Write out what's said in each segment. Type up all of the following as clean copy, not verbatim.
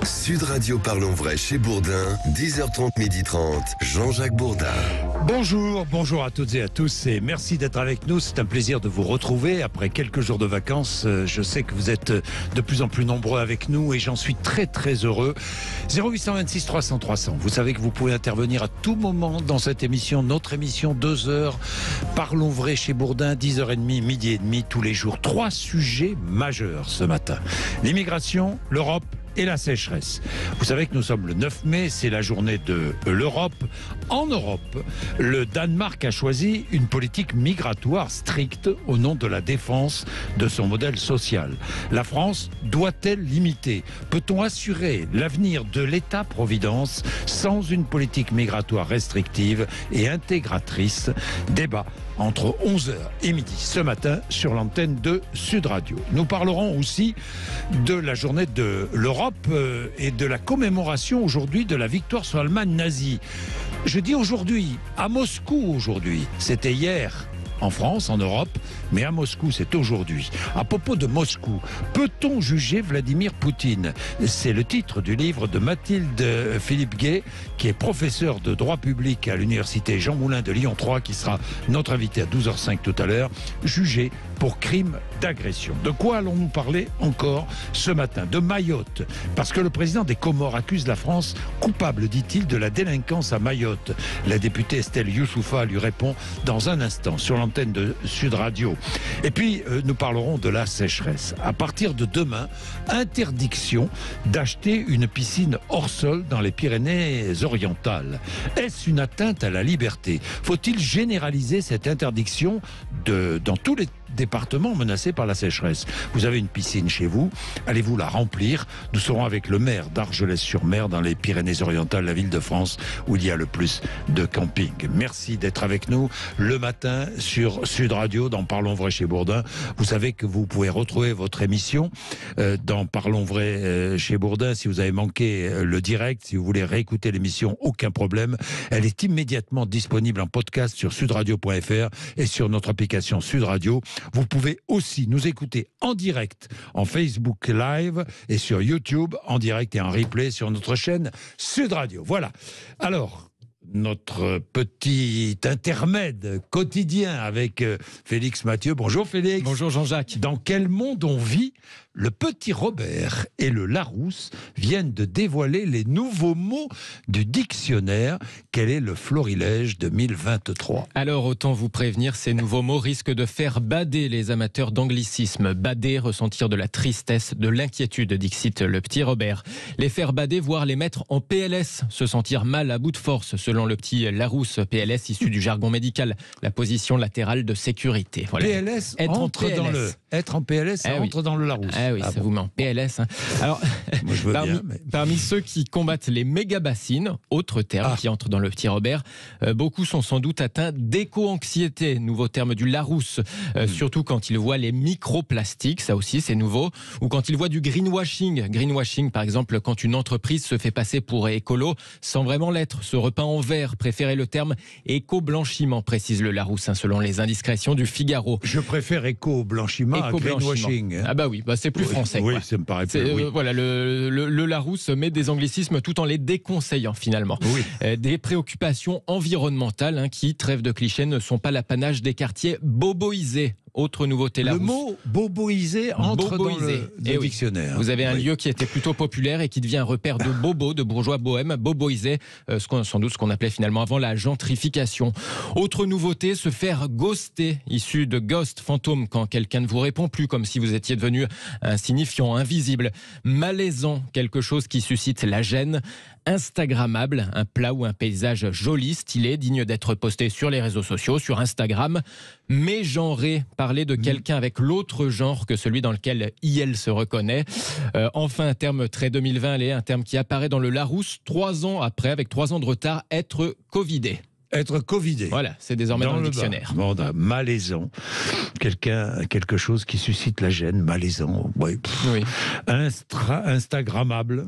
Sud Radio Parlons Vrai chez Bourdin, 10h30, 12h30, Jean-Jacques Bourdin. Bonjour à toutes et à tous et merci d'être avec nous. C'est un plaisir de vous retrouver après quelques jours de vacances. Je sais que vous êtes de plus en plus nombreux avec nous et j'en suis très heureux. 0826 300 300. Vous savez que vous pouvez intervenir à tout moment dans cette émission, notre émission 2 heures. Parlons Vrai chez Bourdin, 10h30, midi et demi tous les jours. 3 sujets majeurs ce matin. L'immigration, l'Europe et la sécheresse. Vous savez que nous sommes le 9 mai, c'est la journée de l'Europe. En Europe, le Danemark a choisi une politique migratoire stricte au nom de la défense de son modèle social. La France doit-elle limiter? Peut-on assurer l'avenir de l'État-providence sans une politique migratoire restrictive et intégratrice? Débat entre 11h et midi ce matin sur l'antenne de Sud Radio. Nous parlerons aussi de la journée de l'Europe et de la commémoration aujourd'hui de la victoire sur l'Allemagne nazie. Je dis aujourd'hui, à Moscou aujourd'hui, c'était hier en France, en Europe, mais à Moscou, c'est aujourd'hui. À propos de Moscou, peut-on juger Vladimir Poutine? C'est le titre du livre de Mathilde Philippe-Gay, qui est professeure de droit public à l'université Jean Moulin de Lyon 3, qui sera notre invité à 12h05 tout à l'heure, jugé pour crime d'agression. De quoi allons-nous parler encore ce matin? De Mayotte, parce que le président des Comores accuse la France coupable, dit-il, de la délinquance à Mayotte. La députée Estelle Youssoufa lui répond dans un instant sur l'antenne de Sud Radio. Et puis, nous parlerons de la sécheresse. À partir de demain, interdiction d'acheter une piscine hors sol dans les Pyrénées-Orientales. Est-ce une atteinte à la liberté? Faut-il généraliser cette interdiction dans tous les départements menacés par la sécheresse? Vous avez une piscine chez vous, allez-vous la remplir? Nous serons avec le maire d'Argelès-sur-Mer dans les Pyrénées-Orientales, la ville de France où il y a le plus de camping. Merci d'être avec nous le matin sur Sud Radio dans Parlons Vrai chez Bourdin. Vous savez que vous pouvez retrouver votre émission dans Parlons Vrai chez Bourdin si vous avez manqué le direct, si vous voulez réécouter l'émission, aucun problème. Elle est immédiatement disponible en podcast sur sudradio.fr et sur notre application Sud Radio. Vous pouvez aussi nous écouter en direct en Facebook Live et sur YouTube en direct et en replay sur notre chaîne Sud Radio. Voilà. Alors, notre petit intermède quotidien avec Félix Mathieu. Bonjour Félix. Bonjour Jean-Jacques. Dans quel monde on vit? Le petit Robert et le Larousse viennent de dévoiler les nouveaux mots du dictionnaire. Quel est le florilège 2023? Alors, autant vous prévenir, ces nouveaux mots risquent de faire bader les amateurs d'anglicisme. Bader, ressentir de la tristesse, de l'inquiétude, dixit le petit Robert. Les faire bader, voire les mettre en PLS, se sentir mal à bout de force, selon le petit Larousse. PLS, issu du jargon médical, la position latérale de sécurité. Voilà. PLS entre dans le... Être en PLS, ça entre dans le Larousse. Ah oui, ça vous met en PLS. Hein. Alors, moi, je veux bien, parmi ceux qui combattent les méga-bassines, autre terme qui entre dans le petit Robert, beaucoup sont sans doute atteints d'éco-anxiété, nouveau terme du Larousse, surtout quand ils voient les microplastiques, ça aussi c'est nouveau, ou quand ils voient du greenwashing. Greenwashing, par exemple, quand une entreprise se fait passer pour écolo sans vraiment l'être, se repeint en vert, préférez le terme éco-blanchiment, précise le Larousse, selon les indiscrétions du Figaro. Je préfère éco-blanchiment à greenwashing. Ah bah oui, c'est plus français. Oui, quoi. Ça me paraît plus. Oui. Voilà, le Larousse met des anglicismes tout en les déconseillant finalement. Oui. Des préoccupations environnementales qui, trêve de clichés, ne sont pas l'apanage des quartiers boboisés. Autre nouveauté Larousse. Le mot boboisé entre dans le dictionnaire. Vous avez un lieu qui était plutôt populaire et qui devient un repère de bobos, de bourgeois bohèmes, boboisé, sans doute ce qu'on appelait finalement avant la gentrification. Autre nouveauté, se faire ghoster, issu de ghost, fantôme, quand quelqu'un ne vous répond plus, comme si vous étiez devenu insignifiant, invisible. Malaisant, quelque chose qui suscite la gêne. Instagrammable, un plat ou un paysage joli, stylé, digne d'être posté sur les réseaux sociaux, sur Instagram. Mégenré, parler de quelqu'un avec l'autre genre que celui dans lequel IL se reconnaît. Enfin, un terme très 2020, un terme qui apparaît dans le Larousse 3 ans après, avec 3 ans de retard, être covidé. Être covidé. Voilà, c'est désormais dans le dictionnaire. Bon, malaisant. Quelque chose qui suscite la gêne, malaisant. Oui. Oui. Instagrammable.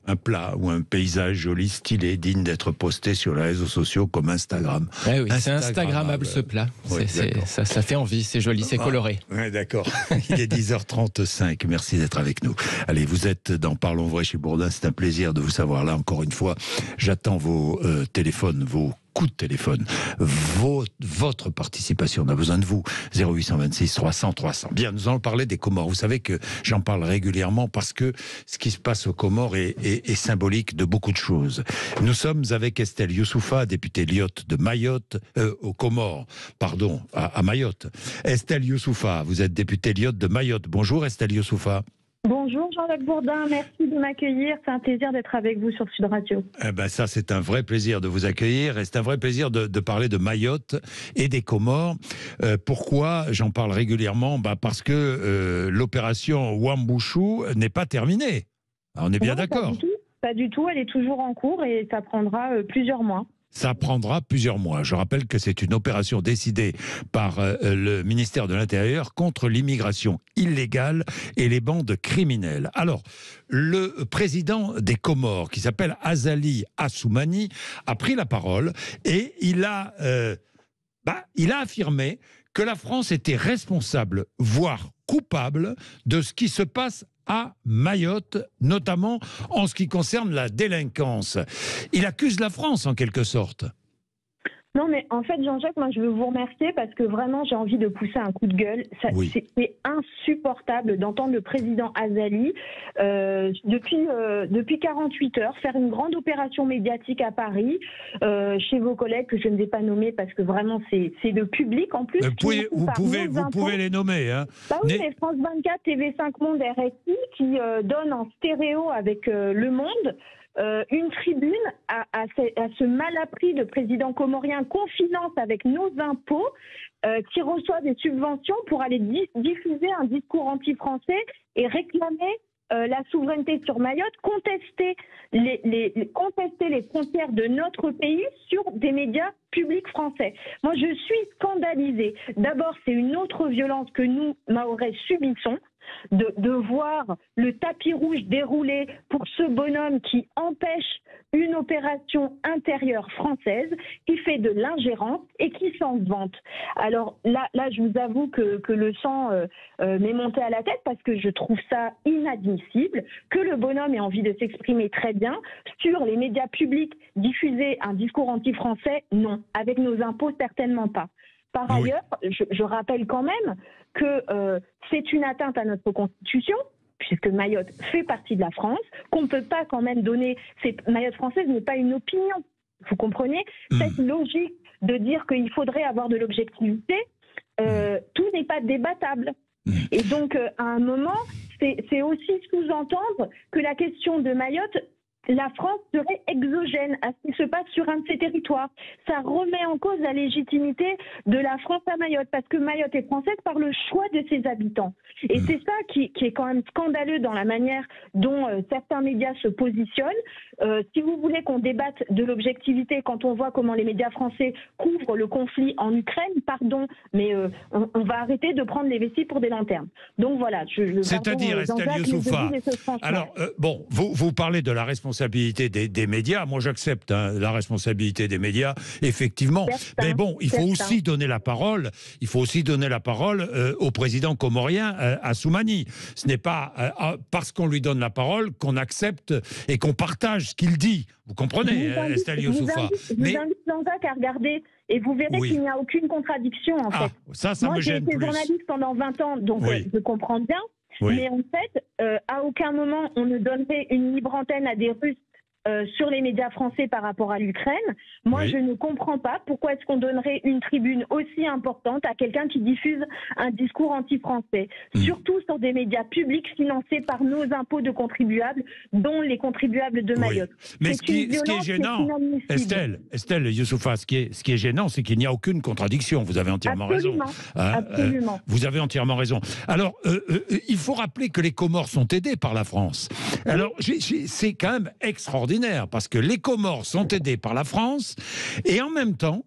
un plat ou un paysage joli, stylé, digne d'être posté sur les réseaux sociaux comme Instagram. Eh oui, c'est Instagrammable ce plat. Oui, ça fait envie, c'est joli, c'est coloré. Ouais, d'accord. Il est 10h35. Merci d'être avec nous. Allez, vous êtes dans Parlons Vrai chez Bourdin. C'est un plaisir de vous savoir là encore une fois. J'attends vos téléphones, vos coups de téléphone, votre participation, on a besoin de vous. 0826 300 300. Bien, nous allons parler des Comores. Vous savez que j'en parle régulièrement parce que ce qui se passe aux Comores est symbolique de beaucoup de choses. Nous sommes avec Estelle Youssoufa, députée Lyotte de Mayotte, aux Comores, pardon, à Mayotte. Estelle Youssoufa, vous êtes députée Lyotte de Mayotte. Bonjour Estelle Youssoufa. Bonjour Jean-Jacques Bourdin, merci de m'accueillir. C'est un plaisir d'être avec vous sur Sud Radio. Eh ben ça, c'est un vrai plaisir de vous accueillir et c'est un vrai plaisir de parler de Mayotte et des Comores. Pourquoi j'en parle régulièrement? Parce que l'opération Wambouchou n'est pas terminée. On est bien d'accord? Pas du tout, elle est toujours en cours et ça prendra plusieurs mois. Ça prendra plusieurs mois. Je rappelle que c'est une opération décidée par le ministère de l'Intérieur contre l'immigration illégale et les bandes criminelles. Alors, le président des Comores, qui s'appelle Azali Assoumani, a pris la parole et il a affirmé que la France était responsable, voire coupable, de ce qui se passe à Mayotte, notamment en ce qui concerne la délinquance. Il accuse la France en quelque sorte. Non, mais en fait, Jean-Jacques, moi, je veux vous remercier parce que vraiment, j'ai envie de pousser un coup de gueule. Oui. C'est insupportable d'entendre le président Azali, depuis 48 heures, faire une grande opération médiatique à Paris, chez vos collègues que je ne vais pas nommer parce que vraiment, c'est le public en plus. Vous pouvez les nommer. Hein. Bah oui, mais France 24, TV5 Monde, RSI, qui donne en stéréo avec Le Monde, une tribune à ce malappris de président comorien qu'on finance avec nos impôts, qui reçoit des subventions pour aller diffuser un discours anti-français et réclamer la souveraineté sur Mayotte, contester les frontières de notre pays sur des médias publics français. Moi, je suis scandalisée. D'abord, c'est une autre violence que nous, Mahorais, subissons. De voir le tapis rouge déroulé pour ce bonhomme qui empêche une opération intérieure française, qui fait de l'ingérence et qui s'en vante. Alors là, je vous avoue que le sang m'est monté à la tête parce que je trouve ça inadmissible que le bonhomme ait envie de s'exprimer très bien sur les médias publics, diffuser un discours anti-français, non. Avec nos impôts, certainement pas. Par ailleurs, je rappelle quand même que c'est une atteinte à notre Constitution, puisque Mayotte fait partie de la France, qu'on ne peut pas quand même donner... Mayotte française n'est pas une opinion, vous comprenez? Cette logique de dire qu'il faudrait avoir de l'objectivité, tout n'est pas débattable. Et donc, à un moment, c'est aussi sous-entendre que la question de Mayotte... La France serait exogène à ce qui se passe sur un de ses territoires. Ça remet en cause la légitimité de la France à Mayotte, parce que Mayotte est française par le choix de ses habitants. Et c'est ça qui est quand même scandaleux dans la manière dont certains médias se positionnent. Si vous voulez qu'on débatte de l'objectivité, quand on voit comment les médias français couvrent le conflit en Ukraine, pardon, mais on va arrêter de prendre les vessies pour des lanternes. Donc voilà. C'est-à-dire, Estelle Youssoufa, alors, vous parlez de la responsabilité des médias. Moi, j'accepte la responsabilité des médias, effectivement. Mais bon, il faut aussi donner la parole. Il faut aussi donner la parole au président comorien, Assoumani. Ce n'est pas parce qu'on lui donne la parole qu'on accepte et qu'on partage ce qu'il dit. Vous comprenez, Estelle Youssoufa? Je vous invite, Jean-Jacques, à regarder et vous verrez qu'il n'y a aucune contradiction, en fait. Ça Moi, me gêne plus. j'ai été journaliste pendant 20 ans, donc je comprends bien. Oui. Mais en fait, à aucun moment on ne donnerait une libre antenne à des Russes sur les médias français par rapport à l'Ukraine. Moi, je ne comprends pas pourquoi est-ce qu'on donnerait une tribune aussi importante à quelqu'un qui diffuse un discours anti-français, surtout sur des médias publics financés par nos impôts de contribuables, dont les contribuables de Mayotte. Mais ce qui est gênant, Estelle Youssoufa, ce qui est gênant, c'est qu'il n'y a aucune contradiction. Vous avez entièrement raison. Absolument. Vous avez entièrement raison. Alors, il faut rappeler que les Comores sont aidés par la France. Alors, c'est quand même extraordinaire, parce que les Comores sont aidés par la France, et en même temps,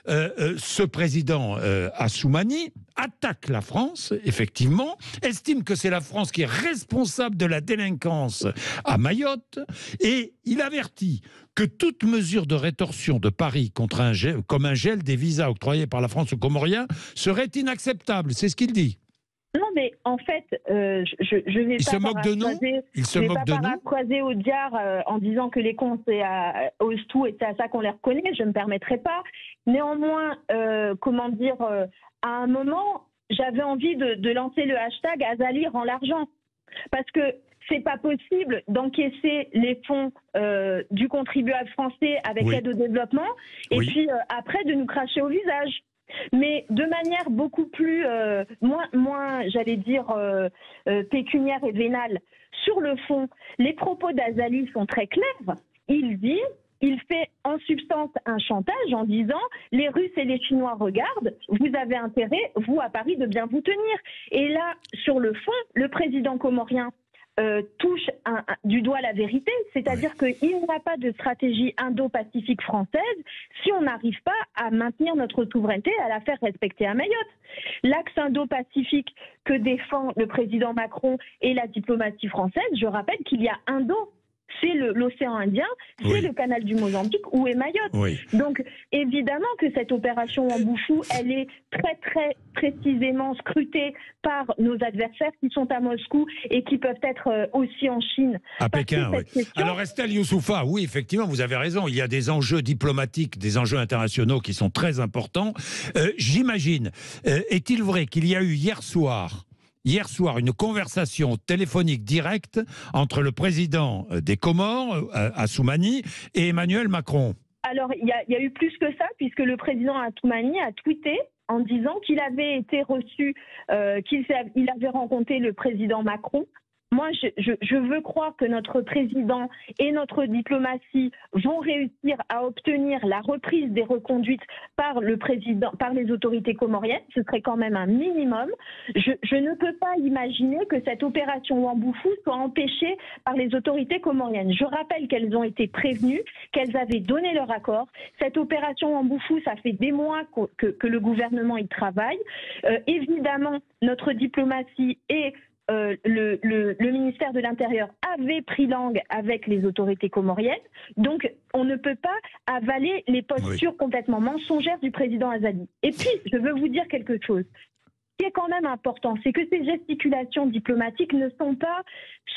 ce président Assoumani attaque la France, effectivement, estime que c'est la France qui est responsable de la délinquance à Mayotte, et il avertit que toute mesure de rétorsion de Paris contre comme un gel des visas octroyés par la France aux Comoriens serait inacceptable. C'est ce qu'il dit. Non, mais en fait, je vais Il se moque de nous. Il se moque de nous. Paraphraser Audiard en disant que les cons, c'est à Ostou et c'est à ça qu'on les reconnaît. Je ne me permettrai pas. Néanmoins, à un moment, j'avais envie de lancer le hashtag Azali rend l'argent. Parce que c'est pas possible d'encaisser les fonds du contribuable français avec aide au développement et puis après de nous cracher au visage. Mais de manière beaucoup plus, moins j'allais dire, pécuniaire et vénale. Sur le fond, les propos d'Azali sont très clairs. Il fait en substance un chantage en disant « les Russes et les Chinois regardent, vous avez intérêt, vous, à Paris, de bien vous tenir ». Et là, sur le fond, le président comorien touche du doigt la vérité, c'est-à-dire qu'il n'y a pas de stratégie indo-pacifique française si on n'arrive pas à maintenir notre souveraineté, à la faire respecter à Mayotte. L'axe indo-pacifique que défend le président Macron et la diplomatie française, je rappelle qu'il y a Indo. C'est l'océan Indien, c'est le canal du Mozambique, où est Mayotte. Oui. Donc, évidemment que cette opération Wambouchou, elle est très, très précisément scrutée par nos adversaires qui sont à Moscou et qui peuvent être aussi en Chine. À Pékin, oui. Alors, Estelle Youssoufa, oui, effectivement, vous avez raison. Il y a des enjeux diplomatiques, des enjeux internationaux qui sont très importants. J'imagine, est-il vrai qu'il y a eu hier soir, une conversation téléphonique directe entre le président des Comores, Assoumani, et Emmanuel Macron? Alors, il y a eu plus que ça, puisque le président Assoumani a tweeté en disant qu'il avait été reçu, qu'il avait rencontré le président Macron. Moi, je veux croire que notre président et notre diplomatie vont réussir à obtenir la reprise des reconduites par le président, par les autorités comoriennes. Ce serait quand même un minimum. Je ne peux pas imaginer que cette opération Wambouchou soit empêchée par les autorités comoriennes. Je rappelle qu'elles ont été prévenues, qu'elles avaient donné leur accord. Cette opération Wambouchou, ça fait des mois que le gouvernement y travaille. Évidemment, notre diplomatie et le ministère de l'Intérieur avait pris langue avec les autorités comoriennes. Donc, on ne peut pas avaler les postures complètement mensongères du président Azali. Et puis, je veux vous dire quelque chose. Ce qui est quand même important, c'est que ces gesticulations diplomatiques ne sont pas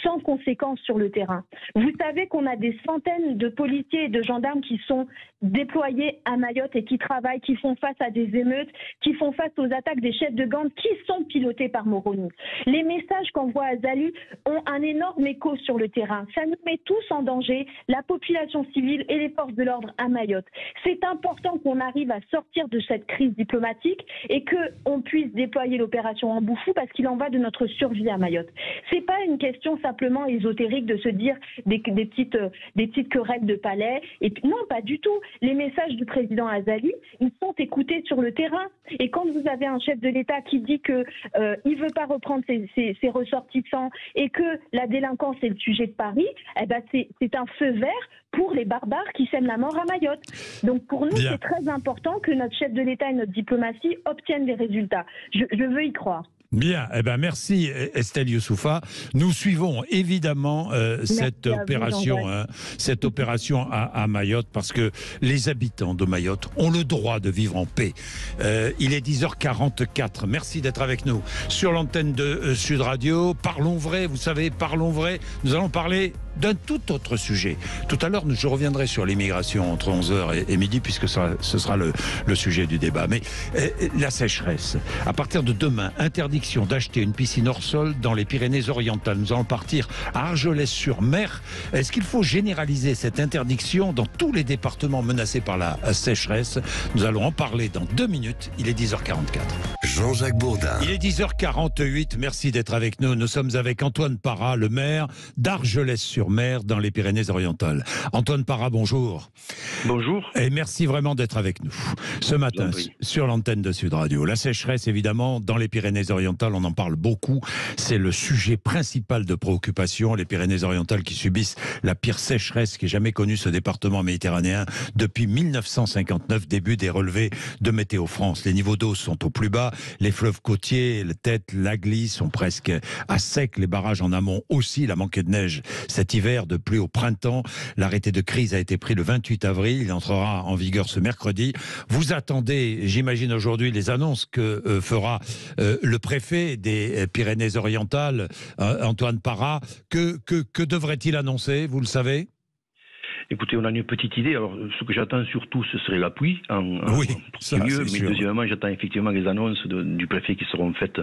sans conséquences sur le terrain. Vous savez qu'on a des centaines de policiers et de gendarmes qui sont déployés à Mayotte et qui travaillent, qui font face à des émeutes, qui font face aux attaques des chefs de gang qui sont pilotés par Moroni. Les messages qu'envoie Azali ont un énorme écho sur le terrain. Ça nous met tous en danger, la population civile et les forces de l'ordre à Mayotte. C'est important qu'on arrive à sortir de cette crise diplomatique et qu'on puisse déployer l'opération Wambouchou parce qu'il en va de notre survie à Mayotte. C'est pas une question simplement ésotérique de se dire des petites querelles de palais. Et puis, non, pas du tout. Les messages du président Azali, ils sont écoutés sur le terrain. Et quand vous avez un chef de l'État qui dit que il veut pas reprendre ses ressortissants et que la délinquance est le sujet de Paris, eh ben c'est un feu vert pour les barbares qui sèment la mort à Mayotte. Donc pour nous, c'est très important que notre chef de l'État et notre diplomatie obtiennent des résultats. Je veux y croire. Bien, eh ben merci Estelle Youssoufa. Nous suivons évidemment cette opération à Mayotte parce que les habitants de Mayotte ont le droit de vivre en paix. Il est 10h44. Merci d'être avec nous sur l'antenne de Sud Radio. Parlons vrai, vous savez, parlons vrai. Nous allons parler d'un tout autre sujet. Tout à l'heure, je reviendrai sur l'immigration entre 11h et midi puisque ce sera le sujet du débat. Mais la sécheresse, à partir de demain, interdiction d'acheter une piscine hors sol dans les Pyrénées-Orientales. Nous allons partir à Argelès-sur-Mer. Est-ce qu'il faut généraliser cette interdiction dans tous les départements menacés par la sécheresse? Nous allons en parler dans 2 minutes. Il est 10h44. Jean-Jacques Bourdin. Il est 10h48. Merci d'être avec nous. Nous sommes avec Antoine Parra, le maire d'Argelès-sur-Mer. Chalon-sur-Mer, dans les Pyrénées-Orientales. Antoine Parra, bonjour. Bonjour. Et merci vraiment d'être avec nous ce matin sur l'antenne de Sud Radio. La sécheresse, évidemment, dans les Pyrénées-Orientales, on en parle beaucoup. C'est le sujet principal de préoccupation. Les Pyrénées-Orientales qui subissent la pire sécheresse qu'ait jamais connue ce département méditerranéen depuis 1959, début des relevés de Météo France. Les niveaux d'eau sont au plus bas. Les fleuves côtiers, le Tête, l'Agly sont presque à sec. Les barrages en amont aussi. Il a manqué de neige cet hiver, de pluie au printemps. L'arrêté de crise a été pris le 28 avril. Il entrera en vigueur ce mercredi. Vous attendez, j'imagine aujourd'hui, les annonces que fera le préfet des Pyrénées-Orientales, Antoine Parra. Que devrait-il annoncer, vous le savez ? Écoutez, on a une petite idée. Alors, ce que j'attends surtout, ce serait la pluie. Oui, ça, mieux. Mais sûr. Deuxièmement, j'attends effectivement les annonces du préfet qui seront faites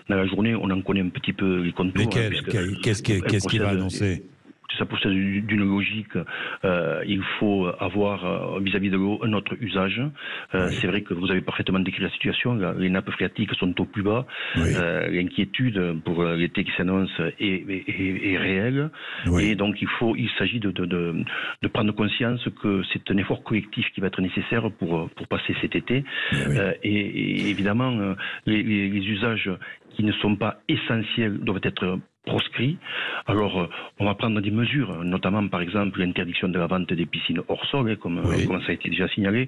dans la journée. On en connaît un petit peu les contours. Qu'est-ce qu'il va annoncer ? Ça possède d'une logique. Il faut avoir vis-à-vis de l'eau un autre usage. C'est vrai que vous avez parfaitement décrit la situation. Les nappes phréatiques sont au plus bas. L'inquiétude pour l'été qui s'annonce est réelle. Et donc il s'agit de prendre conscience que c'est un effort collectif qui va être nécessaire pour passer cet été. Et évidemment, les usages qui ne sont pas essentiels doivent être proscrits. Alors, on va prendre des mesures, notamment, par exemple, l'interdiction de la vente des piscines hors sol, comme ça a été déjà signalé.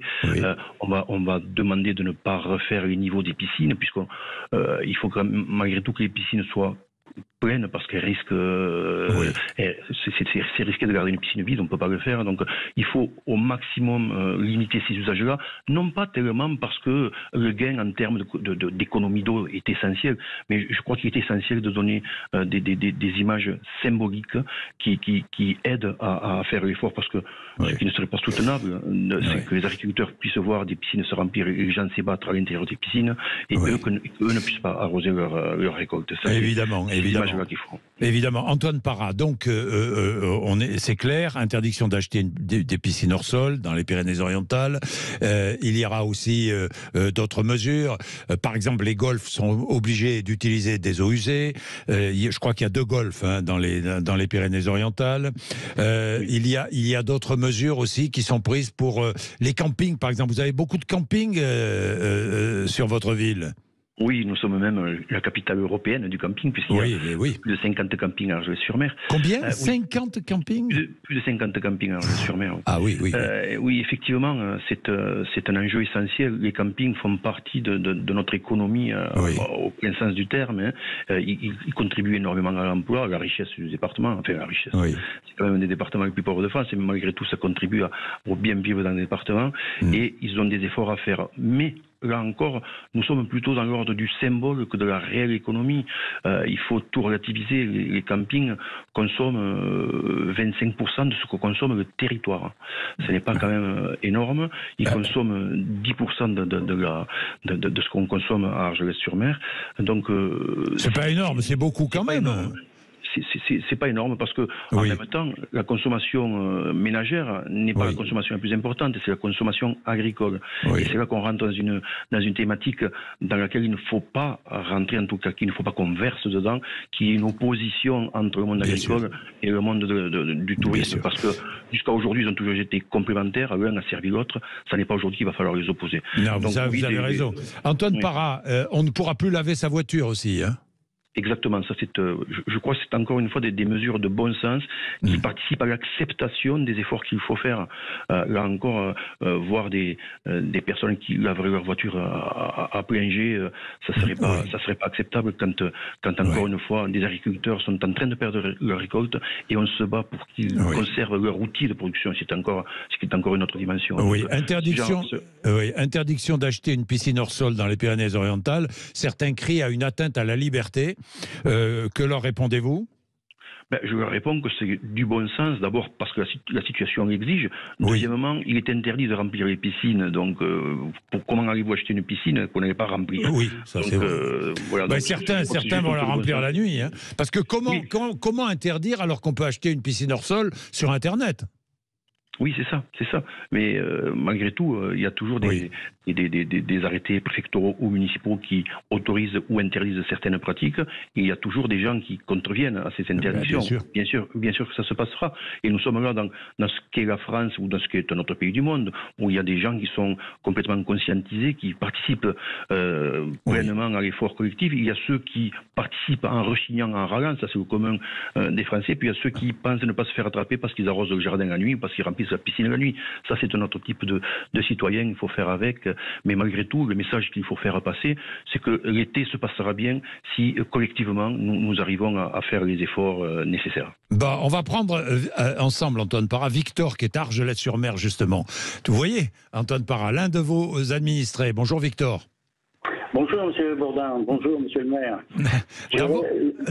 On va demander de ne pas refaire les niveaux des piscines, puisqu'il faut malgré tout que les piscines soient pleines, parce qu'elles risquent, c'est risqué de garder une piscine vide, on ne peut pas le faire. Donc, il faut au maximum limiter ces usages-là, non pas tellement parce que le gain en termes d'économie d'eau est essentiel, mais je crois qu'il est essentiel de donner des images symboliques qui aident à faire l'effort, parce que ce qui ne serait pas soutenable, c'est que les agriculteurs puissent voir des piscines se remplir et les gens s'ébattre à l'intérieur des piscines, et eux ne puissent pas arroser leur récolte. Ça, évidemment. Évidemment. Antoine Parra, donc c'est clair, interdiction d'acheter des piscines hors sol dans les Pyrénées-Orientales. Il y aura aussi d'autres mesures. Par exemple, les golfs sont obligés d'utiliser des eaux usées. Je crois qu'il y a 2 golfs dans les Pyrénées-Orientales. Il y a d'autres mesures aussi qui sont prises pour les campings, par exemple. Vous avez beaucoup de campings sur votre ville ? Oui, nous sommes même la capitale européenne du camping, puisqu'il y a plus de 50 campings à Argelès-sur-Mer. Combien 50 campings Plus de 50 campings à Argelès-sur-Mer. Ah oui. Oui, effectivement, c'est un enjeu essentiel. Les campings font partie de notre économie au plein sens du terme. Ils contribuent énormément à l'emploi, à la richesse du département. Enfin, la richesse. C'est quand même un des départements les plus pauvres de France, et malgré tout, ça contribue au bien vivre dans le département. Et ils ont des efforts à faire. Mais là encore, nous sommes plutôt dans l'ordre du symbole que de la réelle économie. Il faut tout relativiser. Les campings consomment 25% de ce que consomme le territoire. Ce n'est pas quand même énorme. Ils consomment 10% de ce qu'on consomme à Argelès-sur-Mer. Donc, c'est pas énorme, c'est beaucoup quand même. C'est pas énorme, parce que en même temps, la consommation ménagère n'est pas la consommation la plus importante, c'est la consommation agricole. Et c'est là qu'on rentre dans une thématique dans laquelle il ne faut pas rentrer, en tout cas qu'il ne faut pas qu'on verse dedans, qui est une opposition entre le monde agricole et le monde du tourisme. Parce que jusqu'à aujourd'hui, ils ont toujours été complémentaires, l'un a servi l'autre. Ça n'est pas aujourd'hui qu'il va falloir les opposer. Non, donc, vous avez raison. Antoine Parra, on ne pourra plus laver sa voiture aussi, hein? Exactement, ça je crois que c'est encore une fois des mesures de bon sens qui participent à l'acceptation des efforts qu'il faut faire. Là encore, voir des personnes qui laveraient leur voiture à plein jet, ça serait pas acceptable quand encore une fois des agriculteurs sont en train de perdre leur récolte et on se bat pour qu'ils conservent leur outil de production. C'est encore une autre dimension. Oui, interdiction d'acheter une piscine hors sol dans les Pyrénées-Orientales. Certains crient à une atteinte à la liberté. Que leur répondez-vous ? Je leur réponds que c'est du bon sens, d'abord parce que la situation l'exige. Deuxièmement, il est interdit de remplir les piscines. Donc, comment allez-vous acheter une piscine qu'on n'avait pas remplie ? Oui, ça c'est vrai. Certains vont la remplir la nuit. Hein. Parce que comment interdire alors qu'on peut acheter une piscine hors sol sur Internet ? Oui, c'est ça. Mais malgré tout, il y a toujours des des arrêtés préfectoraux ou municipaux qui autorisent ou interdisent certaines pratiques. Et il y a toujours des gens qui contreviennent à ces interdictions. Bien sûr que ça se passera. Et nous sommes là dans ce qu'est la France ou dans ce qu'est un autre pays du monde, où il y a des gens qui sont complètement conscientisés, qui participent pleinement à l'effort collectif. Il y a ceux qui participent en rechignant, en râlant, ça c'est le commun des Français. Puis il y a ceux qui pensent ne pas se faire attraper parce qu'ils arrosent le jardin la nuit, parce qu'ils remplissent la piscine la nuit. Ça c'est un autre type de citoyen, il faut faire avec. Mais malgré tout, le message qu'il faut faire passer, c'est que l'été se passera bien si collectivement nous arrivons à faire les efforts nécessaires. Bon, on va prendre ensemble, Antoine Parra, Victor qui est à Argelès-sur-Mer justement. Vous voyez, Antoine Parra, l'un de vos administrés. Bonjour Victor. Bonjour Monsieur Bourdin, bonjour Monsieur le maire.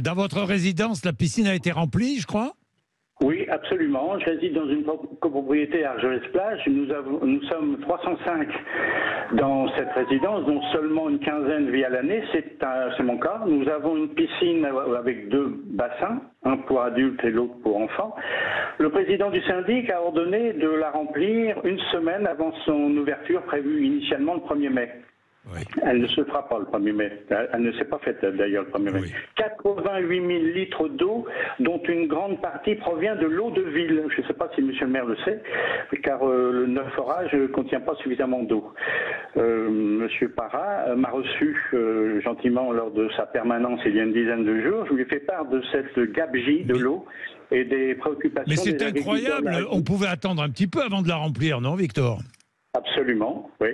Dans votre résidence, la piscine a été remplie, je crois ? Oui, absolument. Je réside dans une copropriété à Argelès-Plage. Nous sommes 305 dans cette résidence, dont seulement une quinzaine vit à l'année. C'est mon cas. Nous avons une piscine avec 2 bassins, un pour adultes et l'autre pour enfants. Le président du syndic a ordonné de la remplir une semaine avant son ouverture prévue initialement le 1er mai. Oui. Elle ne se fera pas le 1er mai. Elle ne s'est pas faite d'ailleurs le 1er mai. Oui. 88 000 litres d'eau, dont une grande partie provient de l'eau de ville. Je ne sais pas si monsieur le maire le sait, car le neuf forage ne contient pas suffisamment d'eau. Monsieur Parra m'a reçu gentiment lors de sa permanence il y a une dizaine de jours. Je lui ai fait part de cette gabegie de l'eau et des préoccupations. Mais c'est incroyable, on pouvait attendre un petit peu avant de la remplir, non Victor ? Absolument, oui.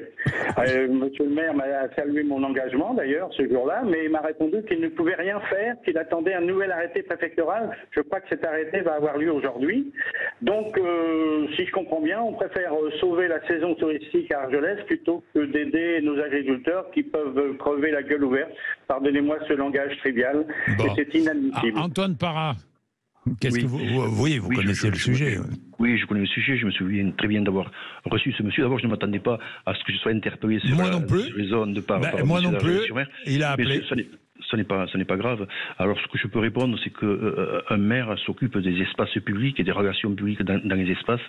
Monsieur le maire m'a salué mon engagement d'ailleurs ce jour-là, mais il m'a répondu qu'il ne pouvait rien faire, qu'il attendait un nouvel arrêté préfectoral. Je crois que cet arrêté va avoir lieu aujourd'hui. Donc, si je comprends bien, on préfère sauver la saison touristique à Argelès plutôt que d'aider nos agriculteurs qui peuvent crever la gueule ouverte. Pardonnez-moi ce langage trivial, mais c'est inadmissible. Antoine Parra, qu'est-ce que vous connaissez le sujet. Oui, je connais le sujet. Je me souviens très bien d'avoir reçu ce monsieur. D'abord, je ne m'attendais pas à ce que je sois interpellé sur les zones de part. Moi non plus. Il a appelé. Ce n'est pas grave. Alors, ce que je peux répondre, c'est qu'un maire s'occupe des espaces publics et des relations publiques dans les espaces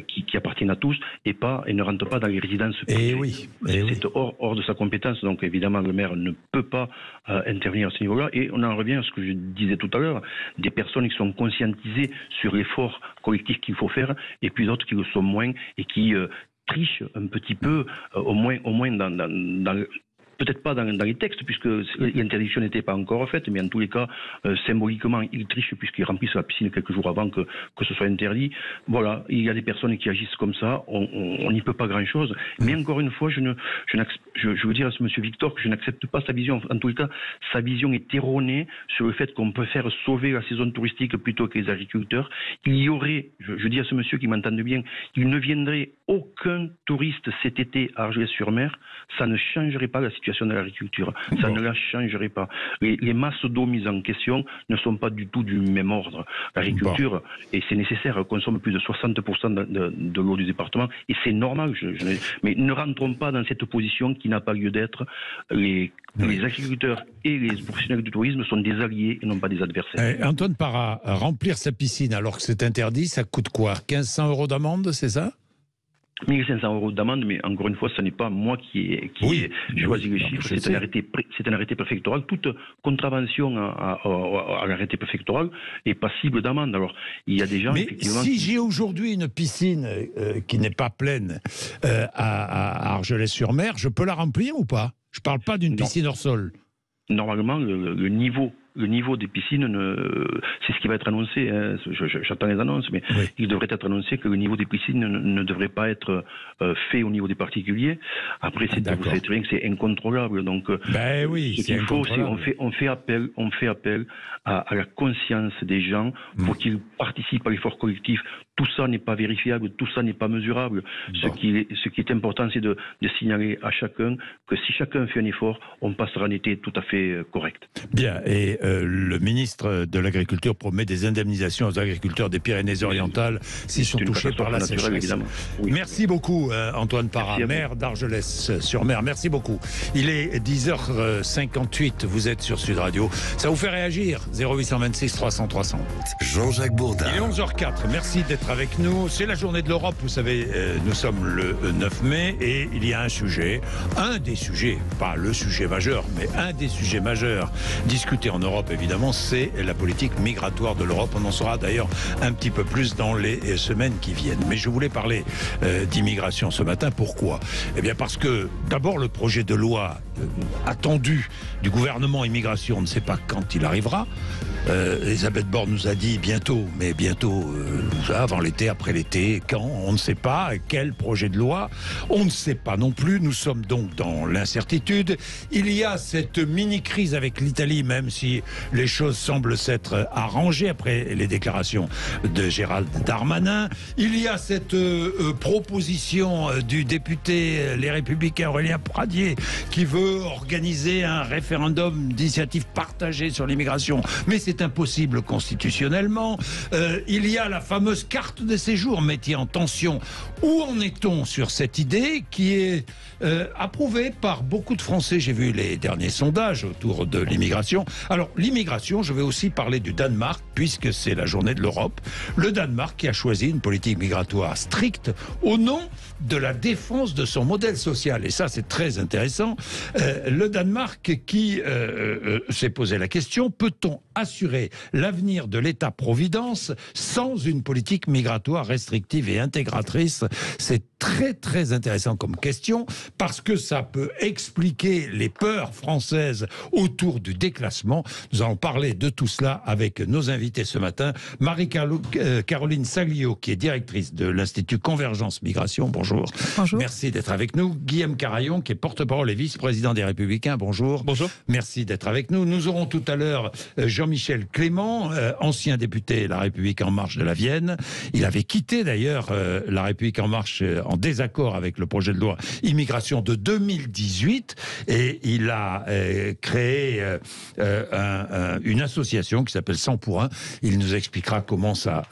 qui appartiennent à tous et ne rentre pas dans les résidences publiques. C'est hors de sa compétence. Donc, évidemment, le maire ne peut pas intervenir à ce niveau-là. Et on en revient à ce que je disais tout à l'heure, des personnes qui sont conscientisées sur l'effort collectif qu'il faut faire et puis d'autres qui le sont moins et qui trichent un petit peu, au moins dans peut-être pas dans les textes, puisque l'interdiction n'était pas encore faite, mais en tous les cas, symboliquement, ils trichent puisqu'ils remplissent la piscine quelques jours avant que ce soit interdit. Voilà, il y a des personnes qui agissent comme ça, on n'y peut pas grand-chose. Mais encore une fois, je veux dire à ce monsieur Victor que je n'accepte pas sa vision. En tous les cas, sa vision est erronée sur le fait qu'on peut faire sauver la saison touristique plutôt que les agriculteurs. Il y aurait, je dis à ce monsieur qui m'entende bien, il ne viendrait aucun touriste cet été à Argelès-sur-Mer, ça ne changerait pas la situation de l'agriculture. Ça ne la changerait pas. Les masses d'eau mises en question ne sont pas du tout du même ordre. L'agriculture, et c'est nécessaire, consomme plus de 60% de l'eau du département, et c'est normal. Mais ne rentrons pas dans cette position qui n'a pas lieu d'être. Les agriculteurs et les professionnels du tourisme sont des alliés et non pas des adversaires. Antoine Parra, remplir sa piscine alors que c'est interdit, ça coûte quoi ? 1500 € d'amende, c'est ça ? 1500 € d'amende, mais encore une fois, ce n'est pas moi qui ai choisi les chiffres, c'est un arrêté préfectoral. Toute contravention à l'arrêté préfectoral est passible d'amende. Alors, il y a des gens, effectivement... Si j'ai aujourd'hui une piscine qui n'est pas pleine à Argelès-sur-Mer, je peux la remplir ou pas ? Je ne parle pas d'une piscine hors sol. Normalement, le niveau des piscines, c'est ce qui va être annoncé. Hein. J'attends les annonces, mais il devrait être annoncé que le niveau des piscines ne devrait pas être fait au niveau des particuliers. Après, vous savez très bien que c'est incontrôlable. Donc, ce qu'il faut, c'est on fait appel à la conscience des gens pour qu'ils participent à l'effort collectif. Tout ça n'est pas vérifiable, tout ça n'est pas mesurable. Ce qui est important, c'est de signaler à chacun que si chacun fait un effort, on passera un été tout à fait correct. Bien, et le ministre de l'Agriculture promet des indemnisations aux agriculteurs des Pyrénées-Orientales s'ils sont touchés par la sécheresse. Oui. Merci beaucoup Antoine Parra, maire d'Argelès-sur-Mer. Merci beaucoup. Il est 10h58, vous êtes sur Sud Radio. Ça vous fait réagir 0826 300 300. Jean-Jacques Bourdin. Il est 11h04, merci d'être avec nous. C'est la journée de l'Europe, vous savez, nous sommes le 9 mai et il y a un des sujets, pas le sujet majeur, mais un des sujets majeurs discutés en Europe, évidemment, c'est la politique migratoire de l'Europe. On en saura d'ailleurs un petit peu plus dans les semaines qui viennent. Mais je voulais parler d'immigration ce matin. Pourquoi ? Eh bien parce que, d'abord, le projet de loi attendu du gouvernement immigration, on ne sait pas quand il arrivera. Elisabeth Borne nous a dit bientôt, mais bientôt, avant l'été, après l'été, quand, on ne sait pas. Quel projet de loi ? On ne sait pas non plus. Nous sommes donc dans l'incertitude. Il y a cette mini-crise avec l'Italie, même si les choses semblent s'être arrangées après les déclarations de Gérald Darmanin. Il y a cette proposition du député Les Républicains Aurélien Pradié qui veut organiser un référendum d'initiative partagée sur l'immigration. Mais c'est impossible constitutionnellement. Il y a la fameuse carte de séjour métier en tension. Où en est-on sur cette idée qui est approuvée par beaucoup de Français? J'ai vu les derniers sondages autour de l'immigration. Alors, l'immigration, je vais aussi parler du Danemark, puisque c'est la journée de l'Europe. Le Danemark qui a choisi une politique migratoire stricte au nom de la défense de son modèle social. Et ça, c'est très intéressant. Le Danemark qui s'est posé la question, peut-on assurer l'avenir de l'État-providence sans une politique migratoire restrictive et intégratrice? C'est très très intéressant comme question parce que ça peut expliquer les peurs françaises autour du déclassement. Nous allons parler de tout cela avec nos invités ce matin. Marie-Caroline Saglio, qui est directrice de l'Institut Convergence Migration. Bonjour. Bonjour. Merci d'être avec nous. Guillaume Carayon, qui est porte-parole et vice-président des Républicains. Bonjour. Bonjour. Merci d'être avec nous. Nous aurons tout à l'heure Jean-Michel Clément, ancien député La République En Marche de la Vienne. Il avait quitté d'ailleurs La République En Marche en désaccord avec le projet de loi immigration de 2018 et il a créé une association qui s'appelle 100 pour 1. Il nous expliquera comment ça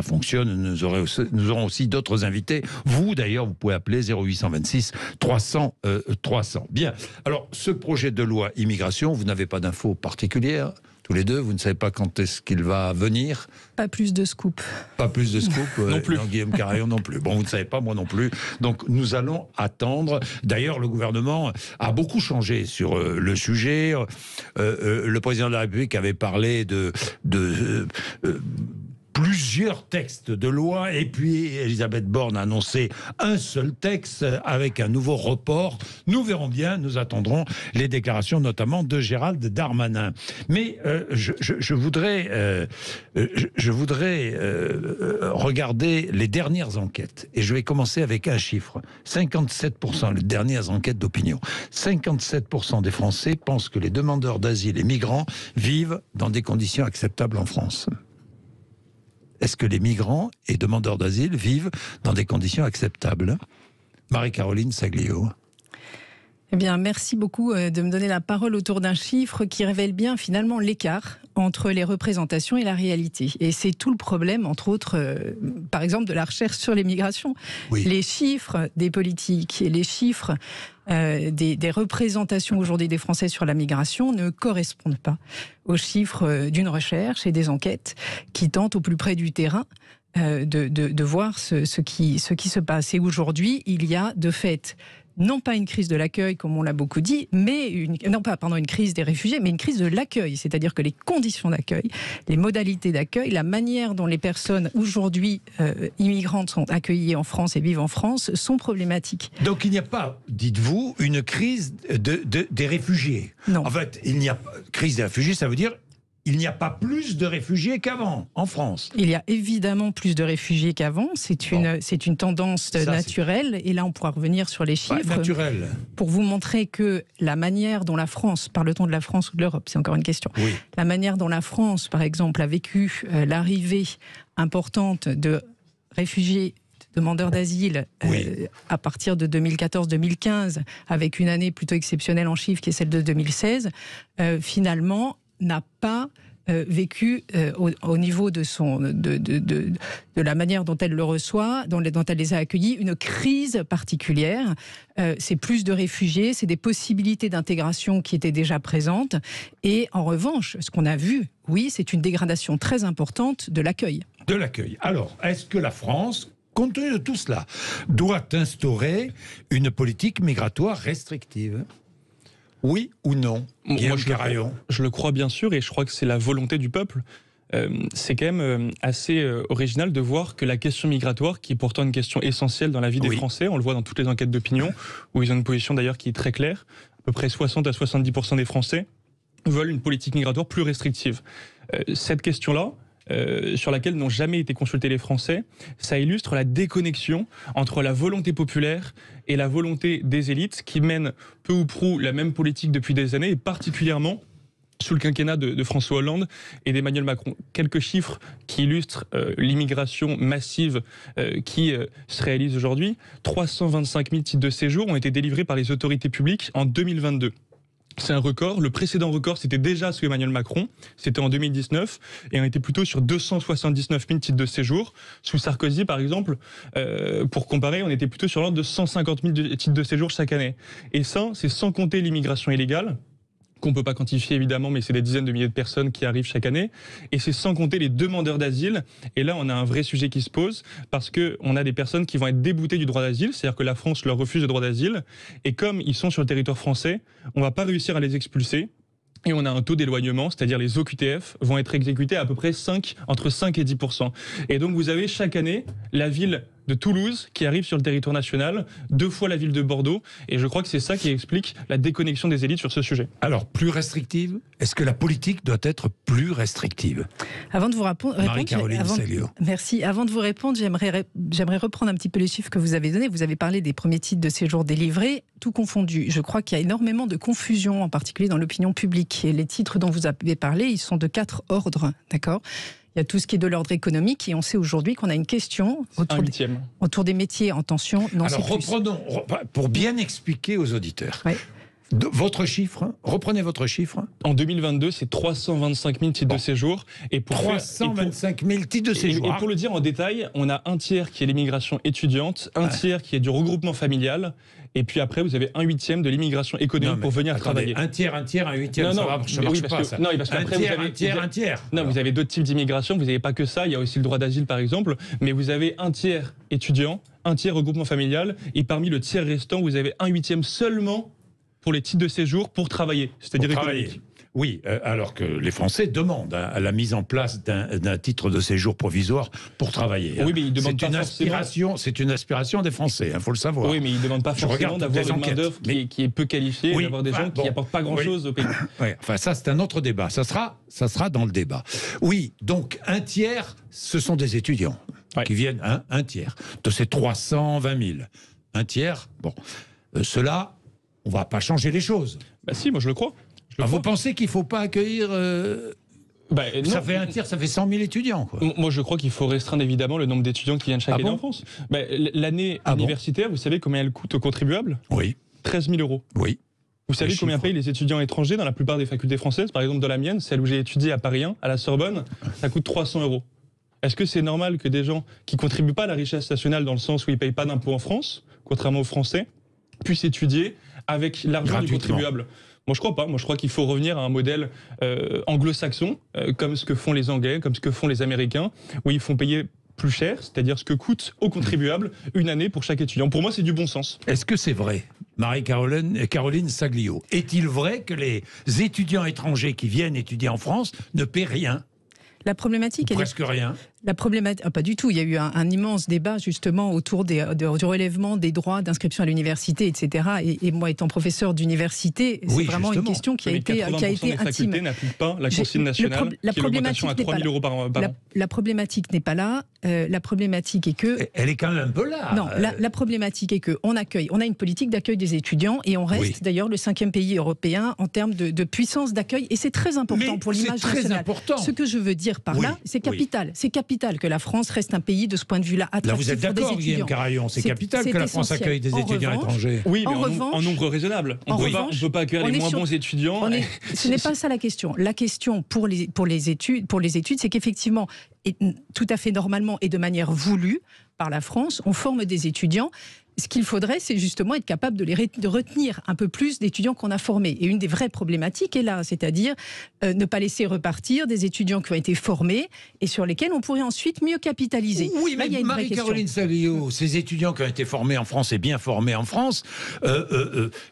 fonctionne. Nous aurons aussi d'autres invités. Vous d'ailleurs, vous pouvez appeler 0826 300 300. Bien. Alors, ce projet de loi immigration, vous n'avez pas d'infos particulières tous les deux, vous ne savez pas quand est-ce qu'il va venir? Pas plus de scoop. Pas plus de scoop non plus. Non, Guillaume Carayon non plus. Bon, vous ne savez pas, moi non plus. Donc, nous allons attendre. D'ailleurs, le gouvernement a beaucoup changé sur le sujet. Le président de la République avait parlé de plusieurs textes de loi, et puis Elisabeth Borne a annoncé un seul texte avec un nouveau report. Nous verrons bien, nous attendrons les déclarations notamment de Gérald Darmanin. Mais je voudrais regarder les dernières enquêtes, et je vais commencer avec un chiffre. 57%, les dernières enquêtes d'opinion, 57% des Français pensent que les demandeurs d'asile et migrants vivent dans des conditions acceptables en France. Est-ce que les migrants et demandeurs d'asile vivent dans des conditions acceptables? Marie-Caroline Saglio. Eh bien, merci beaucoup de me donner la parole autour d'un chiffre qui révèle bien finalement l'écart entre les représentations et la réalité. Et c'est tout le problème, entre autres, par exemple, de la recherche sur les migrations. Oui. Les chiffres des politiques et les chiffres des représentations aujourd'hui des Français sur la migration ne correspondent pas aux chiffres d'une recherche et des enquêtes qui tentent au plus près du terrain de voir ce qui se passe. Et aujourd'hui, il y a de fait non pas une crise de l'accueil, comme on l'a beaucoup dit, mais une crise des réfugiés, mais une crise de l'accueil. C'est-à-dire que les conditions d'accueil, les modalités d'accueil, la manière dont les personnes aujourd'hui immigrantes sont accueillies en France et vivent en France sont problématiques. Donc il n'y a pas, dites-vous, une crise des réfugiés. Non. En fait, il n'y a pas crise des réfugiés, ça veut dire il n'y a pas plus de réfugiés qu'avant en France. Il y a évidemment plus de réfugiés qu'avant. C'est une tendance naturelle. Et là, on pourra revenir sur les chiffres. Naturel. Pour vous montrer que la manière dont la France, parle-t-on de la France ou de l'Europe? C'est encore une question. Oui. La manière dont la France, par exemple, a vécu l'arrivée importante de réfugiés, demandeurs d'asile, à partir de 2014-2015, avec une année plutôt exceptionnelle en chiffres qui est celle de 2016, finalement, n'a pas vécu au niveau de la manière dont elle le reçoit, dont elle les a accueillis, une crise particulière. C'est plus de réfugiés, c'est des possibilités d'intégration qui étaient déjà présentes. Et en revanche, ce qu'on a vu, oui, c'est une dégradation très importante de l'accueil. De l'accueil. Alors, est-ce que la France, compte tenu de tout cela, doit instaurer une politique migratoire restrictive ? Oui ou non? Moi, je le crois bien sûr, et je crois que c'est la volonté du peuple. C'est quand même assez original de voir que la question migratoire, qui est pourtant une question essentielle dans la vie des Français, on le voit dans toutes les enquêtes d'opinion, où ils ont une position d'ailleurs qui est très claire, à peu près 60 à 70% des Français veulent une politique migratoire plus restrictive. Cette question-là, sur laquelle n'ont jamais été consultés les Français, ça illustre la déconnexion entre la volonté populaire et la volonté des élites qui mènent peu ou prou la même politique depuis des années, et particulièrement sous le quinquennat de François Hollande et d'Emmanuel Macron. Quelques chiffres qui illustrent l'immigration massive qui se réalise aujourd'hui. 325 000 titres de séjour ont été délivrés par les autorités publiques en 2022. C'est un record. Le précédent record, c'était déjà sous Emmanuel Macron. C'était en 2019. Et on était plutôt sur 279 000 titres de séjour. Sous Sarkozy, par exemple, pour comparer, on était plutôt sur l'ordre de 150 000 titres de séjour chaque année. Et ça, c'est sans compter l'immigration illégale, qu'on ne peut pas quantifier évidemment, mais c'est des dizaines de milliers de personnes qui arrivent chaque année. Et c'est sans compter les demandeurs d'asile. Et là, on a un vrai sujet qui se pose, parce qu'on a des personnes qui vont être déboutées du droit d'asile, c'est-à-dire que la France leur refuse le droit d'asile. Et comme ils sont sur le territoire français, on ne va pas réussir à les expulser. Et on a un taux d'éloignement, c'est-à-dire les OQTF vont être exécutés à peu près entre 5 et 10%. Et donc vous avez chaque année la ville de Toulouse qui arrive sur le territoire national, 2 fois la ville de Bordeaux, et je crois que c'est ça qui explique la déconnexion des élites sur ce sujet. Alors, plus restrictive? Est-ce que la politique doit être plus restrictive? Avant de vous répondre, Marie-Caroline Saglio. Merci. Avant de vous répondre, j'aimerais reprendre un petit peu les chiffres que vous avez donnés. Vous avez parlé des premiers titres de séjour délivrés, tout confondu. Je crois qu'il y a énormément de confusion, en particulier dans l'opinion publique. Et les titres dont vous avez parlé, ils sont de 4 ordres, d'accord ? Il y a tout ce qui est de l'ordre économique, et on sait aujourd'hui qu'on a une question autour des métiers en tension. Non, alors reprenons, pour bien expliquer aux auditeurs. Ouais. Votre chiffre, reprenez votre chiffre. En 2022, c'est 325 000 titres de séjour. Et pour 325 000 titres de séjour. Et pour le dire en détail, on a un tiers qui est l'immigration étudiante, un tiers qui est du regroupement familial, et puis après, vous avez 1/8 de l'immigration économique pour venir travailler. Un tiers, 1/8, ça marche pas, ça. Non, parce qu'après, un tiers. Non, vous avez d'autres types d'immigration, vous n'avez pas que ça, il y a aussi le droit d'asile, par exemple, mais vous avez un tiers étudiant, un tiers regroupement familial, et parmi le tiers restant, vous avez 1/8 seulement pour les titres de séjour pour travailler, c'est-à-dire économique. Oui, alors que les Français demandent à la mise en place d'un titre de séjour provisoire pour travailler. Oui, mais ils demandent pas forcément. C'est une aspiration des Français, il faut le savoir. Oui, mais ils ne demandent pas forcément d'avoir une main-d'œuvre qui est peu qualifiée, d'avoir des gens qui n'apportent pas grand-chose au pays. Oui, enfin, ça, c'est un autre débat. Ça sera dans le débat. Oui, donc un tiers, ce sont des étudiants qui viennent, un tiers de ces 320 000. Un tiers, bon, cela, on ne va pas changer les choses. Bah si, moi je le crois. Vous pensez qu'il ne faut pas accueillir... ça fait un tiers, ça fait 100 000 étudiants, quoi. Moi, je crois qu'il faut restreindre évidemment le nombre d'étudiants qui viennent chaque année en France. L'année universitaire, vous savez combien elle coûte aux contribuables? Oui. 13 000 €. Oui. Vous savez combien payent les étudiants étrangers dans la plupart des facultés françaises? Par exemple, dans la mienne, celle où j'ai étudié à Paris 1, à la Sorbonne, ça coûte 300 €. Est-ce que c'est normal que des gens qui ne contribuent pas à la richesse nationale dans le sens où ils ne payent pas d'impôts en France, contrairement aux Français, puissent étudier avec l'argent du contribuable? Moi, je crois pas. Moi, je crois qu'il faut revenir à un modèle anglo-saxon, comme ce que font les Anglais, comme ce que font les Américains, où ils font payer plus cher, c'est-à-dire ce que coûte aux contribuables une année pour chaque étudiant. Pour moi, c'est du bon sens. Est-ce que c'est vrai, Marie-Caroline Saglio? Est-il vrai que les étudiants étrangers qui viennent étudier en France ne paient rien? La problématique, presque rien. La problématique, pas du tout. Il y a eu un immense débat justement autour du relèvement des droits d'inscription à l'université, etc. Et moi, étant professeur d'université, c'est vraiment une question qui a été intime. Les facultés n'appliquent pas la consigne nationale, qui est l'augmentation à 3 000 € par an. La problématique n'est pas là. La problématique est que... Elle est quand même un peu là. Non, la problématique est qu'on accueille. On a une politique d'accueil des étudiants et on reste d'ailleurs le 5e pays européen en termes de puissance d'accueil. Et c'est très important pour l'image nationale. Important. Ce que je veux dire par là, c'est capital. C'est capital capital que la France reste un pays de ce point de vue-là attractif. Là, vous êtes pour des d'accord, étudiants. Guillaume Carayon, c'est capital que la France essentiel. accueille des étudiants étrangers. Oui, mais en en nombre raisonnable. On ne peut pas accueillir les moins bons étudiants. Ce n'est pas ça la question. La question pour les études, c'est qu'effectivement, et tout à fait normalement et de manière voulue par la France, on forme des étudiants. Ce qu'il faudrait, c'est justement être capable de retenir un peu plus d'étudiants qu'on a formés. Et une des vraies problématiques est là, c'est-à-dire ne pas laisser repartir des étudiants qui ont été formés et sur lesquels on pourrait ensuite mieux capitaliser. Oui, mais Marie-Caroline Sagliot, ces étudiants qui ont été formés en France et bien formés en France,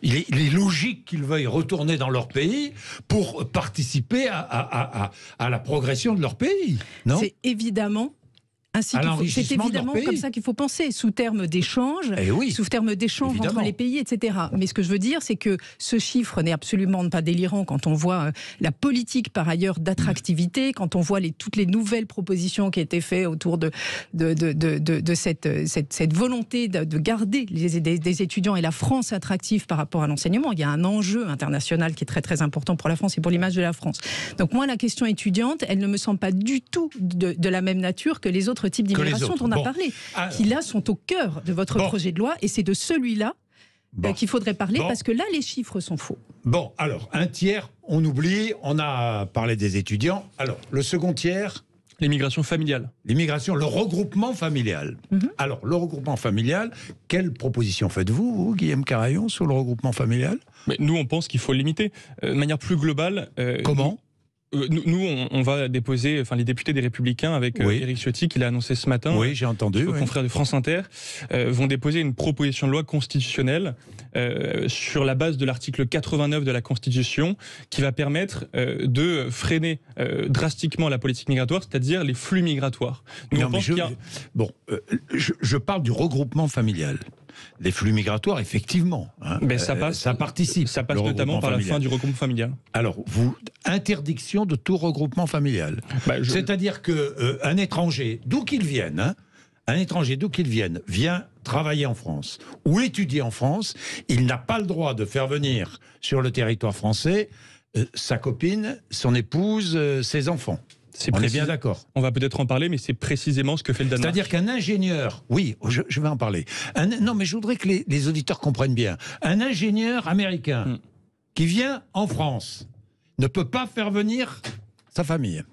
il est logique qu'ils veuillent retourner dans leur pays pour participer à la progression de leur pays, non ? C'est évidemment... C'est évidemment comme ça qu'il faut penser, sous terme d'échange, sous terme d'échange entre les pays, etc. Mais ce que je veux dire, c'est que ce chiffre n'est absolument pas délirant quand on voit la politique par ailleurs d'attractivité, quand on voit toutes les nouvelles propositions qui ont été faites autour de cette volonté de garder des étudiants et la France attractive par rapport à l'enseignement. Il y a un enjeu international qui est très très important pour la France et pour l'image de la France. Donc moi, la question étudiante, elle ne me semble pas du tout de la même nature que les autres types d'immigration dont on a parlé, qui là sont au cœur de votre projet de loi, et c'est de celui-là qu'il faudrait parler, parce que là les chiffres sont faux. Bon, alors, un tiers, on oublie, on a parlé des étudiants. Alors, le second tiers... L'immigration familiale. L'immigration, le regroupement familial. Alors, le regroupement familial, quelle proposition faites-vous, Guillaume Carayon, sur le regroupement familial ? Mais nous, on pense qu'il faut le limiter. De manière plus globale... Comment ? Nous, on va déposer, les députés des Républicains avec Éric Ciotti, qui l'a annoncé ce matin. Oui, j'ai entendu. Confrères de France Inter, vont déposer une proposition de loi constitutionnelle sur la base de l'article 89 de la Constitution, qui va permettre de freiner drastiquement la politique migratoire, c'est-à-dire les flux migratoires. Je parle du regroupement familial. Les flux migratoires, effectivement, ça participe. Ça passe notamment par la fin du regroupement familial. Alors, interdiction de tout regroupement familial. C'est-à-dire qu'un étranger, d'où qu'il vienne, vient travailler en France ou étudier en France, il n'a pas le droit de faire venir sur le territoire français sa copine, son épouse, ses enfants. On est bien d'accord. On va peut-être en parler, mais c'est précisément ce que fait le Danemark. C'est-à-dire qu'un ingénieur, oui, je vais en parler. Non, mais je voudrais que les auditeurs comprennent bien. Un ingénieur américain qui vient en France ne peut pas faire venir sa famille.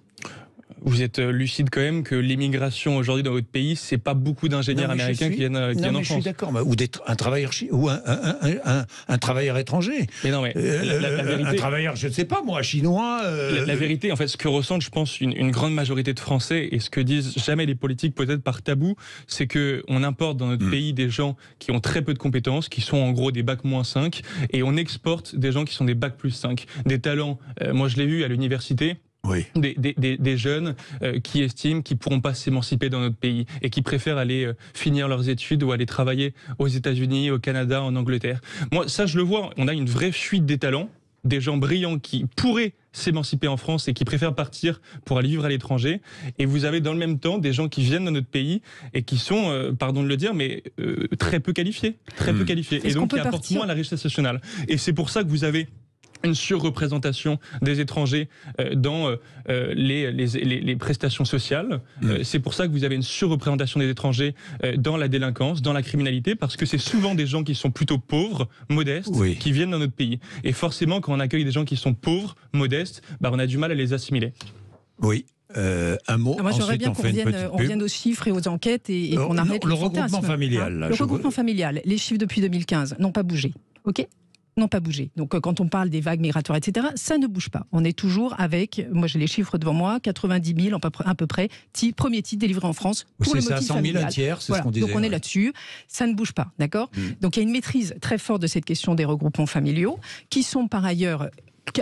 Vous êtes lucide quand même que l'immigration aujourd'hui dans votre pays, c'est pas beaucoup d'ingénieurs américains qui viennent en France. Je suis d'accord, ou un travailleur ou un travailleur étranger. Mais non, mais la vérité, un travailleur, je ne sais pas moi, chinois. La vérité, en fait, ce que ressentent, je pense, une grande majorité de Français, et ce que disent jamais les politiques, peut-être par tabou, c'est que on importe dans notre pays des gens qui ont très peu de compétences, qui sont en gros des bac-5, et on exporte des gens qui sont des bac+5, des talents. Moi, je l'ai vu à l'université. Oui. Des jeunes qui estiment qu'ils ne pourront pas s'émanciper dans notre pays et qui préfèrent aller finir leurs études ou aller travailler aux États-Unis, au Canada, en Angleterre. Moi, ça, je le vois. On a une vraie fuite des talents, des gens brillants qui pourraient s'émanciper en France et qui préfèrent partir pour aller vivre à l'étranger. Et vous avez dans le même temps des gens qui viennent dans notre pays et qui sont, pardon de le dire, mais très peu qualifiés. Très peu qualifiés. Et donc qui apportent moins à la richesse nationale. Et c'est pour ça que vous avez une surreprésentation des étrangers dans les prestations sociales. C'est pour ça que vous avez une surreprésentation des étrangers dans la délinquance, dans la criminalité, parce que c'est souvent des gens qui sont plutôt pauvres, modestes, qui viennent dans notre pays. Et forcément, quand on accueille des gens qui sont pauvres, modestes, on a du mal à les assimiler. Oui. Un mot. Moi, j'aimerais bien qu'on revienne aux chiffres et aux enquêtes et qu'on arrête le regroupement familial. Le regroupement familial, les chiffres depuis 2015 n'ont pas bougé. OK ? N'ont pas bougé. Donc quand on parle des vagues migratoires, etc., ça ne bouge pas. On est toujours avec, moi j'ai les chiffres devant moi, 90 000 à peu près, premiers titres délivrés en France pour le motif familial. 100 000, un tiers, c'est ce qu'on disait. Donc on est là-dessus, ça ne bouge pas, d'accord ? Donc il y a une maîtrise très forte de cette question des regroupements familiaux, qui sont par ailleurs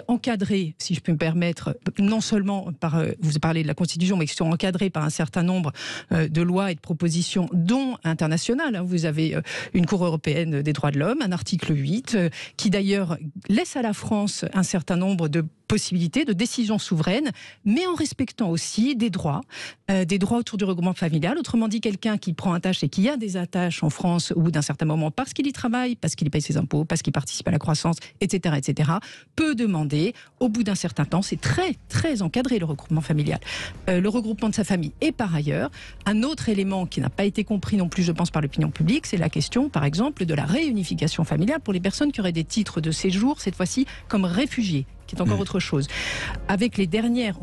encadrés, si je peux me permettre, non seulement par, vous parlez de la Constitution, mais qui sont encadrés par un certain nombre de lois et de propositions, dont internationales. Vous avez une Cour européenne des droits de l'homme, un article 8, qui d'ailleurs laisse à la France un certain nombre de possibilité de décision souveraine, mais en respectant aussi des droits autour du regroupement familial. Autrement dit, quelqu'un qui prend un attache et qui a des attaches en France au bout d'un certain moment parce qu'il y travaille, parce qu'il y paye ses impôts, parce qu'il participe à la croissance, etc., peut demander au bout d'un certain temps, c'est très très encadré le regroupement familial, le regroupement de sa famille. Et par ailleurs, un autre élément qui n'a pas été compris non plus, je pense, par l'opinion publique, c'est la question, par exemple, de la réunification familiale pour les personnes qui auraient des titres de séjour, cette fois-ci comme réfugiés, qui est encore autre chose. Avec les dernières,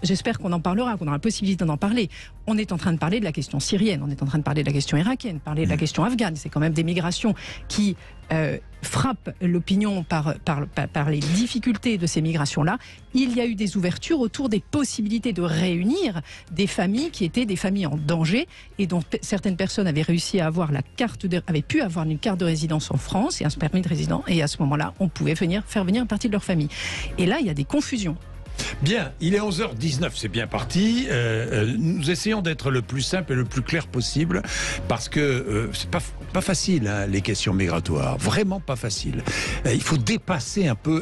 j'espère qu'on en parlera, qu'on aura la possibilité d'en parler. On est en train de parler de la question syrienne, on est en train de parler de la question irakienne, parler de la question afghane. C'est quand même des migrations qui frappent l'opinion par les difficultés de ces migrations-là. Il y a eu des ouvertures autour des possibilités de réunir des familles qui étaient des familles en danger et dont certaines personnes avaient réussi à avoir avaient pu avoir une carte de résidence en France et un permis de résident. Et à ce moment-là, on pouvait faire venir une partie de leur famille. Et là, il y a des confusions. Bien, il est 11h19, c'est bien parti. Nous essayons d'être le plus simple et le plus clair possible parce que c'est pas facile, hein, les questions migratoires. Vraiment pas facile. Il faut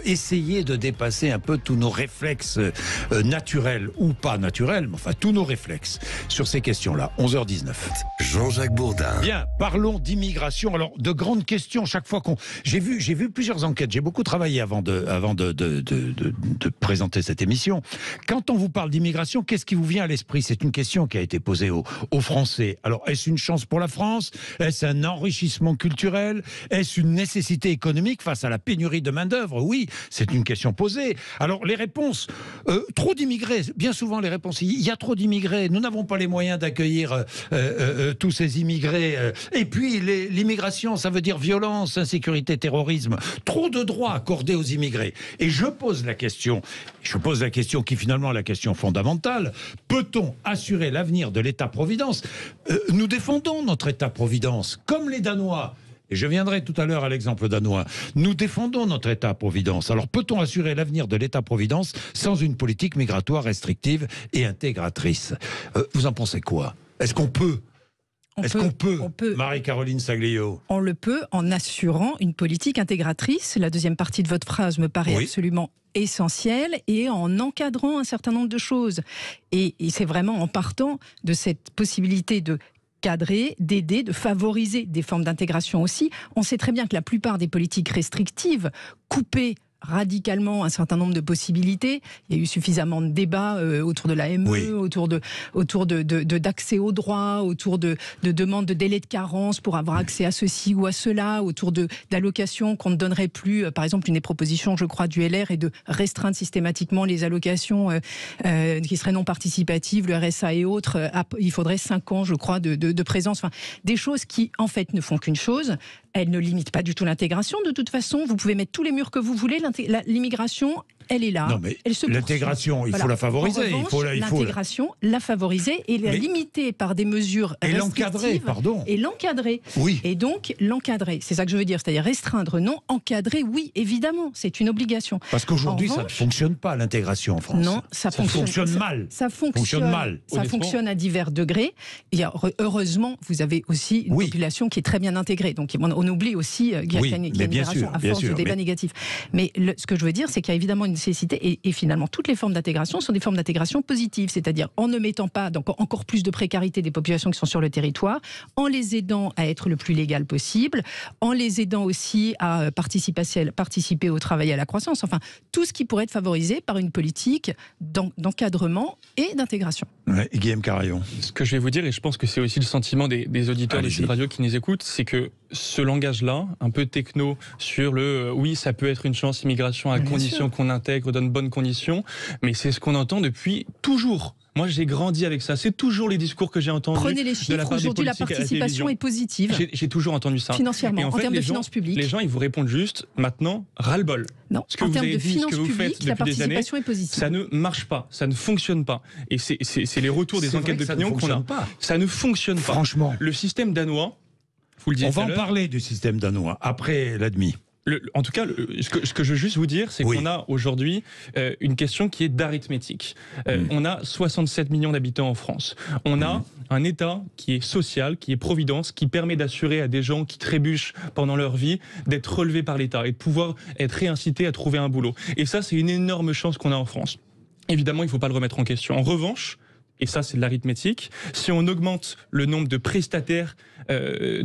essayer de dépasser un peu tous nos réflexes naturels ou pas naturels, mais enfin tous nos réflexes sur ces questions-là. 11h19. Jean-Jacques Bourdin. Bien, parlons d'immigration. Alors, de grandes questions chaque fois j'ai vu plusieurs enquêtes. J'ai beaucoup travaillé avant de présenter cette émission. Quand on vous parle d'immigration, qu'est-ce qui vous vient à l'esprit? C'est une question qui a été posée aux Français. Alors, est-ce une chance pour la France? Est-ce un enrichissement culturel? Est-ce une nécessité économique face à la pénurie de main-d'œuvre? Oui, c'est une question posée. Alors, les réponses, trop d'immigrés. Bien souvent, les réponses, il y a trop d'immigrés. Nous n'avons pas les moyens d'accueillir tous ces immigrés. Et puis, l'immigration, ça veut dire violence, insécurité, terrorisme. Trop de droits accordés aux immigrés. Et je pose la question qui finalement est la question fondamentale. Peut-on assurer l'avenir de l'État-providence? Nous défendons notre État-providence, comme les Danois. Et je viendrai tout à l'heure à l'exemple danois. Nous défendons notre État-providence. Alors peut-on assurer l'avenir de l'État-providence sans une politique migratoire restrictive et intégratrice? Vous en pensez quoi? Est-ce qu'on peut? On peut, Marie-Caroline Saglio? On le peut en assurant une politique intégratrice. La deuxième partie de votre phrase me paraît absolument essentielle, et en encadrant un certain nombre de choses. Et c'est vraiment en partant de cette possibilité de cadrer, d'aider, de favoriser des formes d'intégration aussi. On sait très bien que la plupart des politiques restrictives, coupées radicalement un certain nombre de possibilités. Il y a eu suffisamment de débats autour de l'AME, autour d'accès aux droits, autour de demandes de délai de carence pour avoir accès à ceci ou à cela, autour d'allocations qu'on ne donnerait plus. Par exemple, une des propositions, je crois, du LR est de restreindre systématiquement les allocations qui seraient non participatives, le RSA et autres. Il faudrait 5 ans, je crois, de présence. Enfin, des choses qui, en fait, ne font qu'une chose. Elles ne limitent pas du tout l'intégration. De toute façon, vous pouvez mettre tous les murs que vous voulez. L'immigration, elle est là. Non, mais l'intégration, il faut la favoriser. L'intégration, la favoriser et la limiter par des mesures restrictives. Et l'encadrer. Oui. Et donc, l'encadrer. C'est ça que je veux dire. C'est-à-dire restreindre, non. Encadrer, oui, évidemment. C'est une obligation. Parce qu'aujourd'hui, ça ne fonctionne pas, l'intégration en France. Non, ça fonctionne mal. Ça fonctionne mal. Ça fonctionne à divers degrés. Et heureusement, vous avez aussi une population qui est très bien intégrée. Donc, on oublie aussi qu'il y a une migration à force de débats négatifs. Mais ce que je veux dire, c'est qu'il y a évidemment une nécessité, et finalement toutes les formes d'intégration sont des formes d'intégration positives, c'est-à-dire en ne mettant pas encore plus de précarité des populations qui sont sur le territoire, en les aidant à être le plus légal possible, en les aidant aussi à participer au travail et à la croissance, enfin tout ce qui pourrait être favorisé par une politique d'encadrement et d'intégration. Ouais, Guillaume Carayon. Ce que je vais vous dire, et je pense que c'est aussi le sentiment des auditeurs de Sud Radio qui nous écoutent, c'est que ce langage-là, un peu techno, sur oui, ça peut être une chance, immigration, à condition qu'on intègre dans de bonnes conditions, mais c'est ce qu'on entend depuis toujours. Moi, j'ai grandi avec ça. C'est toujours les discours que j'ai entendus. Prenez les chiffres. Aujourd'hui, la participation est positive. J'ai toujours entendu ça. Financièrement, en termes de finances publiques. Les gens, ils vous répondent juste, maintenant, ras-le-bol. Non, en termes de finances publiques, la participation est positive. Ça ne marche pas, ça ne fonctionne pas. Et c'est les retours des enquêtes d'opinion qu'on a. Ça ne fonctionne pas. Franchement. Le système danois, vous le disiez. On va en parler du système danois après la demi. En tout cas, ce que je veux juste vous dire, c'est qu'on a aujourd'hui une question qui est d'arithmétique. On a 67 millions d'habitants en France. On a un État qui est social, qui est providence, qui permet d'assurer à des gens qui trébuchent pendant leur vie d'être relevés par l'État et de pouvoir être réincités à trouver un boulot. Et ça, c'est une énorme chance qu'on a en France. Évidemment, il ne faut pas le remettre en question. En revanche, et ça c'est de l'arithmétique, si on augmente le nombre de prestataires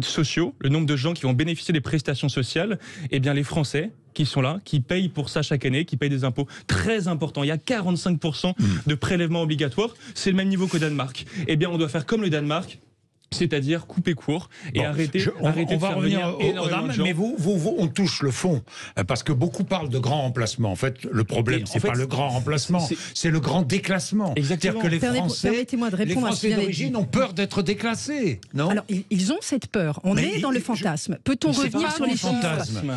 sociaux, le nombre de gens qui vont bénéficier des prestations sociales, eh bien les Français qui sont là, qui payent pour ça chaque année, qui payent des impôts très importants. Il y a 45% de prélèvements obligatoires, c'est le même niveau qu'au Danemark. Eh bien on doit faire comme le Danemark, c'est-à-dire couper court et arrêter on de va faire revenir venir aux énormément de gens. mais vous, on touche le fond, parce que beaucoup parlent de grand remplacement. En fait, le problème, c'est pas le grand remplacement, c'est le grand déclassement. Exactement. C'est-à-dire que les Français, permettez-moi de répondre à ce que vient d'origine ont peur d'être déclassés, non? Alors, ils ont cette peur. On est dans le fantasme. Peut-on revenir sur les chiffres?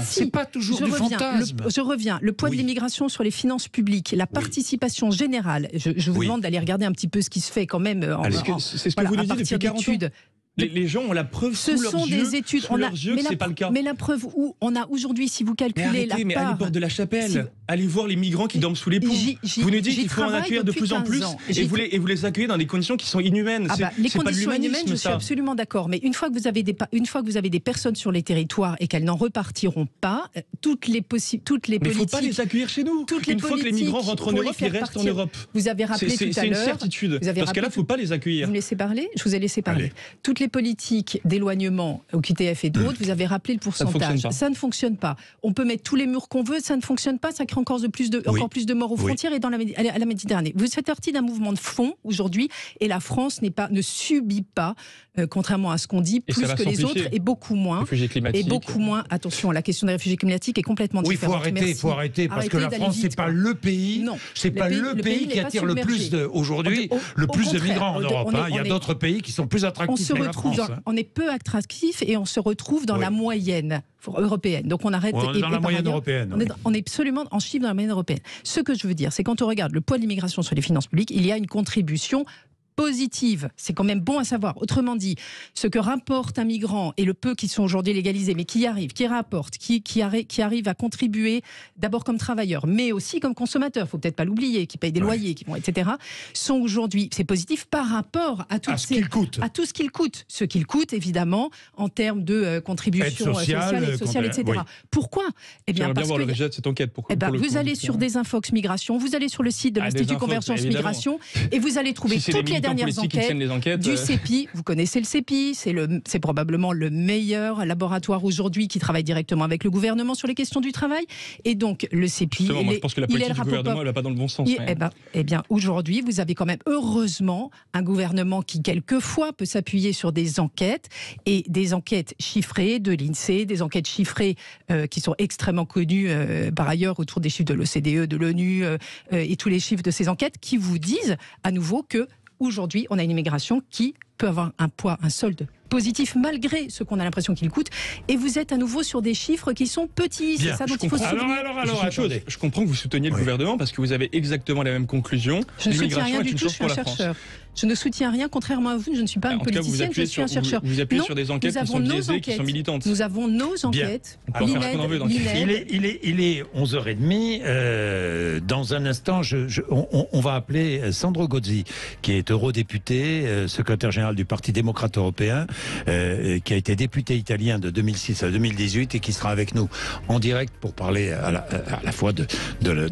C'est pas toujours du fantasme. Je reviens. Le poids de l'immigration sur les finances publiques, la participation générale. Je vous demande d'aller regarder un petit peu ce qui se fait quand même c'est ce que vous nous dites depuis 40 ans. Les gens ont la preuve sous leurs yeux. Ce sont des études. C'est pas le cas. Mais la preuve où on a aujourd'hui, si vous calculez la part... Mais allez porte de la Chapelle, allez voir les migrants qui dorment sous les ponts. Vous nous dites qu'il faut en accueillir de plus en plus, et vous les accueillez dans des conditions qui sont inhumaines. Les conditions inhumaines, je suis absolument d'accord. Mais une fois que vous avez des personnes sur les territoires et qu'elles n'en repartiront pas, toutes les politiques... Mais il ne faut pas les accueillir chez nous. Une fois que les migrants rentrent en Europe, ils restent en Europe. Vous avez rappelé tout à l'heure... C'est une certitude. Parce que là, il ne faut pas les accueillir. Vous me laissez parler? Je vous ai laissé parler. Toutes les politiques d'éloignement au QTF et d'autres, vous avez rappelé le pourcentage. Ça ne fonctionne pas. On peut mettre tous les murs qu'on veut, ça ne fonctionne pas, ça crée encore plus de morts aux frontières et à la Méditerranée. Vous faites partie d'un mouvement de fond aujourd'hui et la France ne subit pas, contrairement à ce qu'on dit, plus que les autres et beaucoup moins. Et beaucoup moins, attention, la question des réfugiés climatiques est complètement différente. Il faut arrêter, parce que la France, c'est pas le pays, qui attire le plus aujourd'hui, le plus de migrants en Europe. Il y a d'autres pays qui sont plus attractifs que la France. On est peu attractif et on se retrouve dans la moyenne européenne. Donc on arrête. On est dans la moyenne européenne. On est absolument en chiffre dans la moyenne européenne. Ce que je veux dire, c'est quand on regarde le poids de l'immigration sur les finances publiques, il y a une contribution positive. C'est quand même bon à savoir. Autrement dit, ce que rapporte un migrant et le peu qui sont aujourd'hui légalisés, mais qui arrivent, qui rapportent, qui arrivent à contribuer d'abord comme travailleurs, mais aussi comme consommateurs, il ne faut peut-être pas l'oublier, qui payent des loyers, etc., sont aujourd'hui, c'est positif par rapport à tout ce qu'il coûte. Ce qu'il coûte, évidemment, en termes de contribution sociale, etc. Pourquoi? Eh bien, parce voir le résultat de cette enquête. Vous allez sur Desinfox Migration, vous allez sur le site de l'Institut Convergence Migration, et vous allez trouver toutes les dernières enquêtes du CEPI. Vous connaissez le CEPI, c'est probablement le meilleur laboratoire aujourd'hui qui travaille directement avec le gouvernement sur les questions du travail. Et donc le CEPI, je pense que la politique du gouvernement elle va pas dans le bon sens. Eh bien, aujourd'hui, vous avez quand même heureusement un gouvernement qui quelquefois peut s'appuyer sur des enquêtes et des enquêtes chiffrées de l'INSEE, des enquêtes chiffrées qui sont extrêmement connues par ailleurs autour des chiffres de l'OCDE, de l'ONU et tous les chiffres de ces enquêtes qui vous disent à nouveau que aujourd'hui, on a une immigration qui peut avoir un poids, un solde positif malgré ce qu'on a l'impression qu'il coûte. Et vous êtes à nouveau sur des chiffres qui sont petits. C'est ça dont il faut se souvenir. Alors, je comprends que vous souteniez le gouvernement parce que vous avez exactement la même conclusion. Je ne soutiens rien du tout, je suis un chercheur. Je ne soutiens rien, contrairement à vous, je ne suis pas une politicienne, je suis un chercheur. Vous appuyez sur des enquêtes qui sont biaisées, qui sont militantes. Nous avons nos enquêtes. Il est 11h30. Dans un instant, on va appeler Sandro Gozzi, qui est eurodéputé, secrétaire général du Parti démocrate européen, qui a été député italien de 2006 à 2018 et qui sera avec nous en direct pour parler à la fois de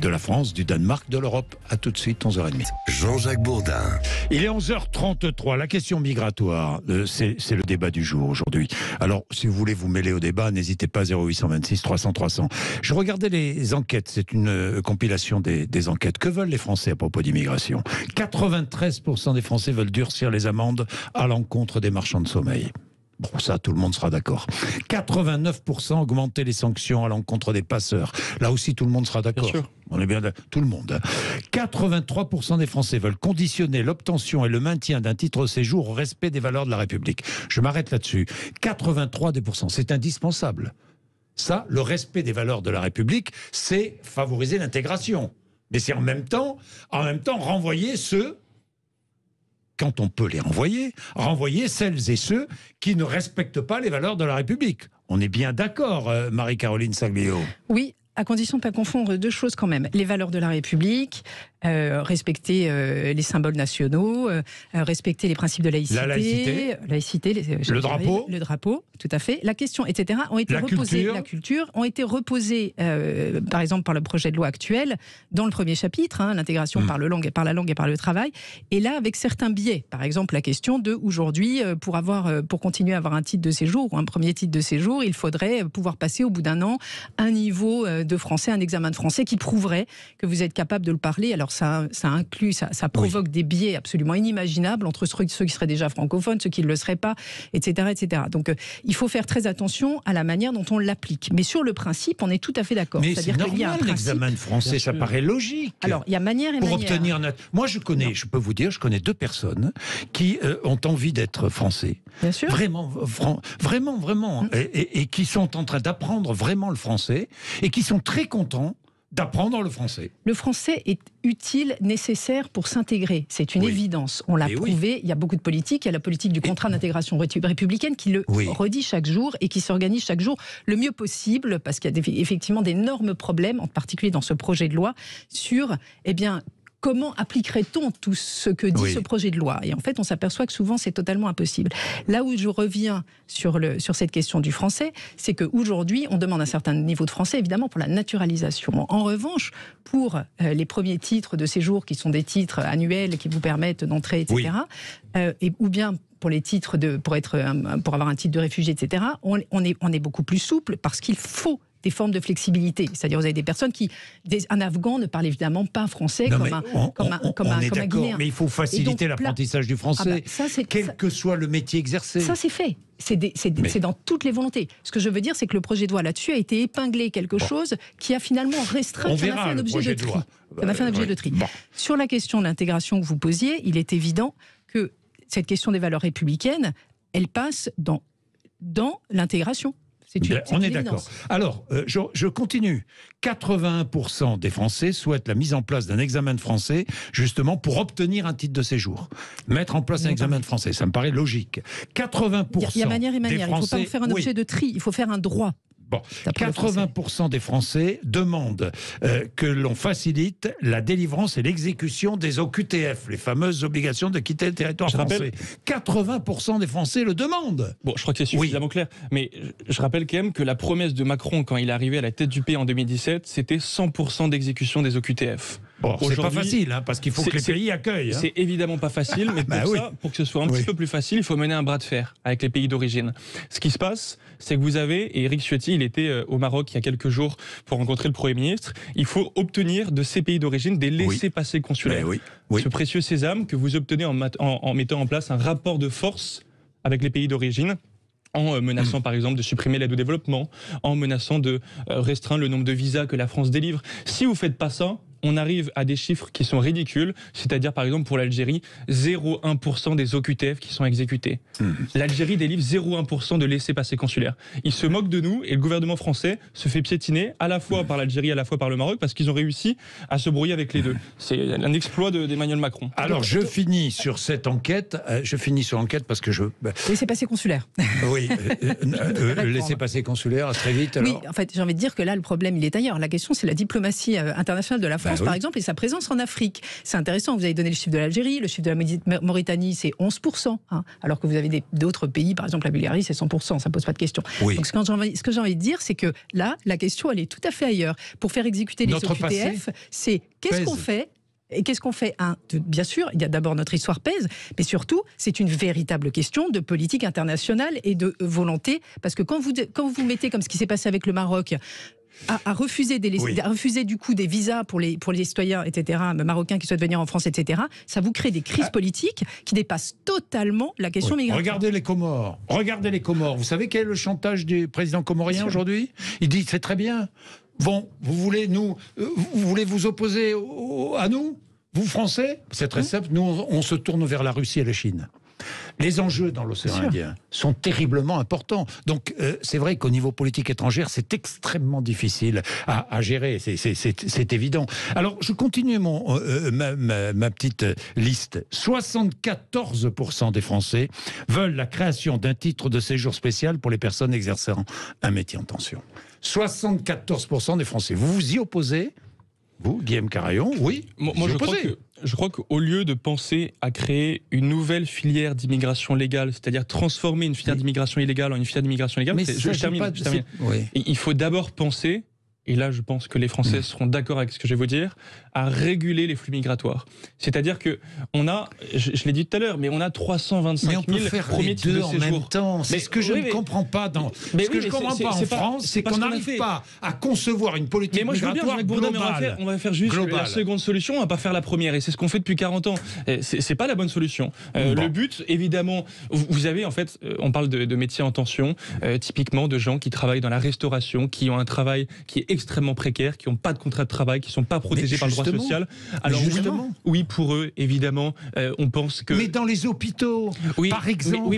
la France, du Danemark, de l'Europe. À tout de suite, 11h30. Jean-Jacques Bourdin. Il est 11h33. La question migratoire, c'est le débat du jour aujourd'hui. Alors, si vous voulez vous mêler au débat, n'hésitez pas, 0826 300 300. Je regardais les enquêtes. C'est une compilation des enquêtes. Que veulent les Français à propos d'immigration? 93% des Français veulent durcir les amendes à l'encontre des marchands de sommeil. Bon, ça, tout le monde sera d'accord. 89% augmenter les sanctions à l'encontre des passeurs. Là aussi, tout le monde sera d'accord. On est bien là, tout le monde. 83% des Français veulent conditionner l'obtention et le maintien d'un titre de séjour au respect des valeurs de la République. Je m'arrête là-dessus. 83%, c'est indispensable. Ça, le respect des valeurs de la République, c'est favoriser l'intégration. Mais c'est en même temps renvoyer ceux quand on peut les renvoyer celles et ceux qui ne respectent pas les valeurs de la République. On est bien d'accord, Marie-Caroline Saglio? Oui, à condition de ne pas confondre deux choses quand même. Les valeurs de la République, respecter les symboles nationaux, respecter les principes de laïcité. La laïcité, le drapeau. Le drapeau, tout à fait. La question, etc., ont été reposées. La culture ont été reposées, par exemple, par le projet de loi actuel, dans le premier chapitre, l'intégration par la langue et par le travail. Et là, avec certains biais. Par exemple, la question de, aujourd'hui, pour continuer à avoir un titre de séjour, ou un premier titre de séjour, il faudrait pouvoir passer au bout d'un an un niveau de français, un examen de français qui prouverait que vous êtes capable de le parler. Alors ça provoque des biais absolument inimaginables entre ceux qui seraient déjà francophones, ceux qui ne le seraient pas, etc. etc. Donc il faut faire très attention à la manière dont on l'applique. Mais sur le principe, on est tout à fait d'accord. Mais c'est normal, l'examen de français, ça paraît logique. Alors, il y a manière et pour manière. Obtenir moi, je peux vous dire, je connais 2 personnes qui ont envie d'être français. Bien sûr. Vraiment. Et qui sont en train d'apprendre vraiment le français et qui sont très contents d'apprendre le français. Le français est utile, nécessaire pour s'intégrer. C'est une évidence. On l'a prouvé. Il y a beaucoup de politiques. Il y a la politique du contrat d'intégration républicaine qui le redit chaque jour et qui s'organise chaque jour le mieux possible, parce qu'il y a effectivement d'énormes problèmes, en particulier dans ce projet de loi, sur comment appliquerait-on tout ce que dit ce projet de loi? Et en fait, on s'aperçoit que souvent, c'est totalement impossible. Là où je reviens sur cette question du français, c'est qu'aujourd'hui, on demande un certain niveau de français, évidemment, pour la naturalisation. En revanche, pour les premiers titres de séjour, qui sont des titres annuels qui vous permettent d'entrer, etc., ou bien pour les titres pour avoir un titre de réfugié, etc., on est beaucoup plus souple, parce qu'il faut des formes de flexibilité. C'est-à-dire, vous avez des personnes un Afghan ne parle évidemment pas français comme un Guinéen. Mais il faut faciliter l'apprentissage du français, quel que soit le métier exercé. Ça, c'est fait. C'est dans toutes les volontés. Ce que je veux dire, c'est que le projet de loi là-dessus a été épinglé quelque chose qui a finalement restreint, qui en a fait un objet de tri. Ça a fait un objet de tri. Sur la question de l'intégration que vous posiez, il est évident que cette question des valeurs républicaines, elle passe dans l'intégration. On est d'accord. Alors, je continue. 81% des Français souhaitent la mise en place d'un examen de français, justement pour obtenir un titre de séjour. Mettre en place un examen de français, ça me paraît logique. 80%. Il y a manière et manière. Il ne faut pas faire un objet de tri, il faut faire un droit. 80% des Français demandent que l'on facilite la délivrance et l'exécution des OQTF, les fameuses obligations de quitter le territoire français. 80% des Français le demandent. Bon, je crois que c'est suffisamment clair. Mais je rappelle quand même que la promesse de Macron, quand il est arrivé à la tête du pays en 2017, c'était 100% d'exécution des OQTF. Bon, c'est pas facile, parce qu'il faut que les pays accueillent. C'est évidemment pas facile, mais pour que ce soit un petit peu plus facile, il faut mener un bras de fer avec les pays d'origine. Ce qui se passe, c'est que vous avez, et Éric Ciotti, il était au Maroc il y a quelques jours pour rencontrer le Premier ministre, il faut obtenir de ces pays d'origine des laissez-passer consulaires. Ce précieux sésame que vous obtenez en mettant en place un rapport de force avec les pays d'origine, en menaçant par exemple de supprimer l'aide au développement, en menaçant de restreindre le nombre de visas que la France délivre. Si vous ne faites pas ça, on arrive à des chiffres qui sont ridicules, c'est-à-dire par exemple pour l'Algérie, 0,1% des OQTF qui sont exécutés. L'Algérie délivre 0,1% de laissez-passer consulaires. Ils se moquent de nous et le gouvernement français se fait piétiner à la fois par l'Algérie, à la fois par le Maroc, parce qu'ils ont réussi à se brouiller avec les deux. C'est un exploit d'Emmanuel Macron. Alors je finis sur cette enquête, parce que laissez-passer consulaire. Oui, laissez-passer consulaire, très vite. Alors. Oui, en fait, j'ai envie de dire que là, le problème, il est ailleurs. La question, c'est la diplomatie internationale de la France, par exemple, et sa présence en Afrique. C'est intéressant, vous avez donné le chiffre de l'Algérie, le chiffre de la Mauritanie, c'est 11%, alors que vous avez d'autres pays, par exemple la Bulgarie, c'est 100%, ça ne pose pas de question. Donc ce que j'ai envie de dire, c'est que là, la question, elle est tout à fait ailleurs. Pour faire exécuter les OQTF, c'est qu'est-ce qu'on fait ? Et qu'est-ce qu'on fait ? Bien sûr, il y a d'abord notre histoire pèse, mais surtout, c'est une véritable question de politique internationale et de volonté, parce que quand vous mettez, comme ce qui s'est passé avec le Maroc, à refuser du coup des visas pour les citoyens, etc., marocains qui souhaitent venir en France, etc., ça vous crée des crises politiques qui dépassent totalement la question migratoire. Regardez les Comores. Vous savez quel est le chantage du président comorien aujourd'hui ? Il dit, c'est très bien. Bon, vous voulez vous opposer à nous, vous Français ? C'est très simple, nous on se tourne vers la Russie et la Chine. Les enjeux dans l'océan Indien sont terriblement importants. Donc, c'est vrai qu'au niveau politique étrangère, c'est extrêmement difficile à gérer. C'est évident. Alors, je continue ma petite liste. 74% des Français veulent la création d'un titre de séjour spécial pour les personnes exerçant un métier en tension. 74% des Français. Vous vous y opposez ? Vous, Guillaume Carayon, oui. Moi, je crois qu'au lieu de penser à créer une nouvelle filière d'immigration légale, c'est-à-dire transformer une filière d'immigration illégale en une filière d'immigration légale, je termine. Oui. Il faut d'abord penser, et là je pense que les Français seront d'accord avec ce que je vais vous dire, à réguler les flux migratoires. C'est-à-dire que on a, je l'ai dit tout à l'heure, mais on a 325 000 premiers titres de séjour. En même temps. C'est ce que je ne comprends pas en France, c'est qu'on n'arrive pas à concevoir une politique migratoire globale. On va faire juste la seconde solution, on va pas faire la première, et c'est ce qu'on fait depuis 40 ans. C'est pas la bonne solution. Le but, évidemment, vous avez en fait, on parle de métiers en tension, typiquement de gens qui travaillent dans la restauration, qui ont un travail qui est extrêmement précaire, qui n'ont pas de contrat de travail, qui sont pas protégés par le droit social. Alors oui, pour eux, évidemment, on pense que... Mais dans les hôpitaux, par exemple,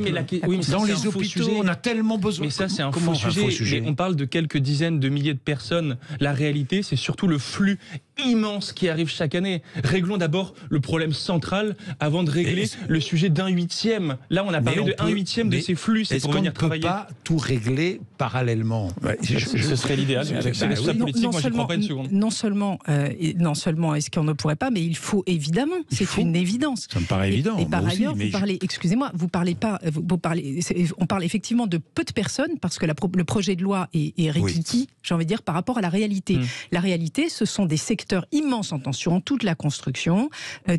dans les hôpitaux, on a tellement besoin... Mais ça, c'est un faux sujet. Mais on parle de quelques dizaines de milliers de personnes. La réalité, c'est surtout le flux immense qui arrive chaque année. Réglons d'abord le problème central avant de régler le sujet d'un huitième. Là, on a parlé de un huitième de ces flux, c'est pour venir travailler. Est-ce qu'on ne peut pas tout régler parallèlement? Ce serait l'idéal. Avec ces responsables politiques, moi, je ne crois pas une seconde. Non seulement est-ce qu'on ne pourrait pas, mais il faut évidemment. C'est une évidence. Ça me paraît évident. Et par ailleurs, vous parlez, excusez-moi, on parle effectivement de peu de personnes parce que le projet de loi est rikiki, j'ai envie de dire, par rapport à la réalité. La réalité, ce sont des secteurs immenses en tension, toute la construction,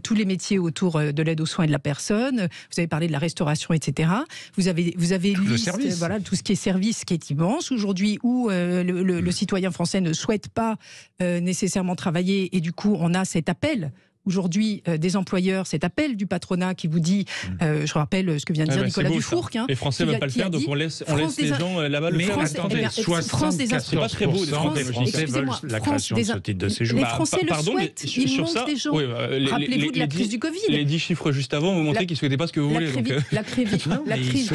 tous les métiers autour de l'aide aux soins et de la personne. Vous avez parlé de la restauration, etc. Vous avez tout ce qui est service qui est immense aujourd'hui, où le citoyen français ne souhaite pas nécessairement travailler, et du coup on a cet appel aujourd'hui des employeurs, cet appel du patronat qui vous dit, je rappelle ce que vient de dire Nicolas Dufourcq. Les Français ne veulent pas le faire, donc on laisse les gens là-bas le faire. Attendez, 74% des Français veulent la création de ce titre de séjour. Les Français le souhaitent, il manque des gens. Rappelez-vous de la crise du Covid. Les 10 chiffres juste avant vous montraient qu'ils ne souhaitaient pas ce que vous voulez. La crise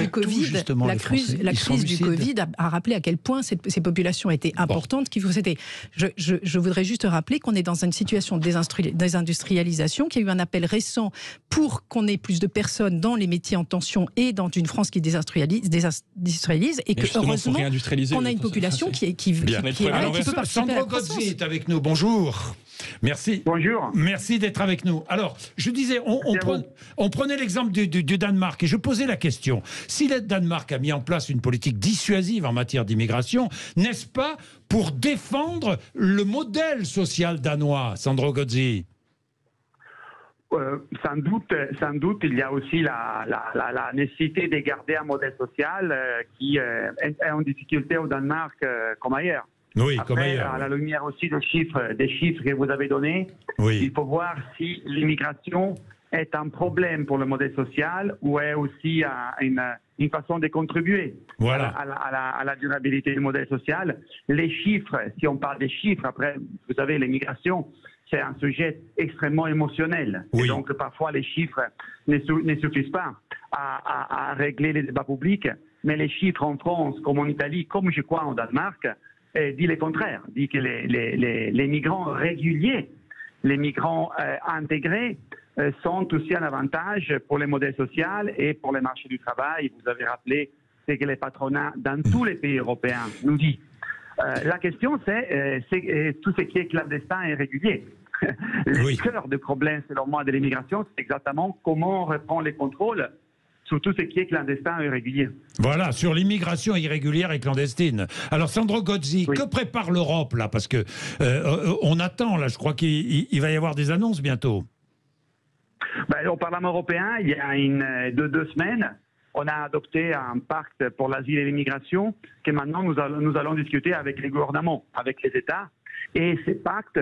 du Covid a rappelé à quel point ces populations étaient importantes. Je voudrais juste rappeler qu'on est dans une situation de désindustrialisation, qu'il y a eu un appel récent pour qu'on ait plus de personnes dans les métiers en tension et dans une France qui désindustrialise, et que heureusement on a une population qui peut participer. Sandro Gozzi est avec nous, bonjour. Merci. Bonjour. Merci d'être avec nous. Alors, je disais, on prenait l'exemple du Danemark, et je posais la question. Si le Danemark a mis en place une politique dissuasive en matière d'immigration, n'est-ce pas pour défendre le modèle social danois, Sandro Gozzi? Sans doute, il y a aussi la nécessité de garder un modèle social qui est en difficulté au Danemark comme ailleurs. Oui, après, comme ailleurs. À la lumière aussi des chiffres que vous avez donnés, il faut voir si l'immigration est un problème pour le modèle social ou est aussi une façon de contribuer à la durabilité du modèle social. Les chiffres, si on parle des chiffres, après, vous savez, l'immigration, c'est un sujet extrêmement émotionnel. Et donc, parfois, les chiffres ne suffisent pas à régler les débats publics. Mais les chiffres en France, comme en Italie, comme je crois en Danemark, dit le contraire. Dit que les migrants réguliers, les migrants intégrés, sont aussi un avantage pour les modèles sociaux et pour les marchés du travail. Vous avez rappelé ce que les patronats dans tous les pays européens nous disent. La question, c'est tout ce qui est clandestin et régulier. Le cœur du problème, selon moi, de l'immigration, c'est exactement comment on reprend les contrôles sur tout ce qui est clandestin et irrégulier. Voilà, sur l'immigration irrégulière et clandestine. Alors, Sandro Gozzi, que prépare l'Europe, là? Parce que on attend, là, je crois qu'il va y avoir des annonces bientôt. Au Parlement européen, il y a deux semaines, on a adopté un pacte pour l'asile et l'immigration que maintenant nous allons discuter avec les gouvernements, avec les États. Et ce pacte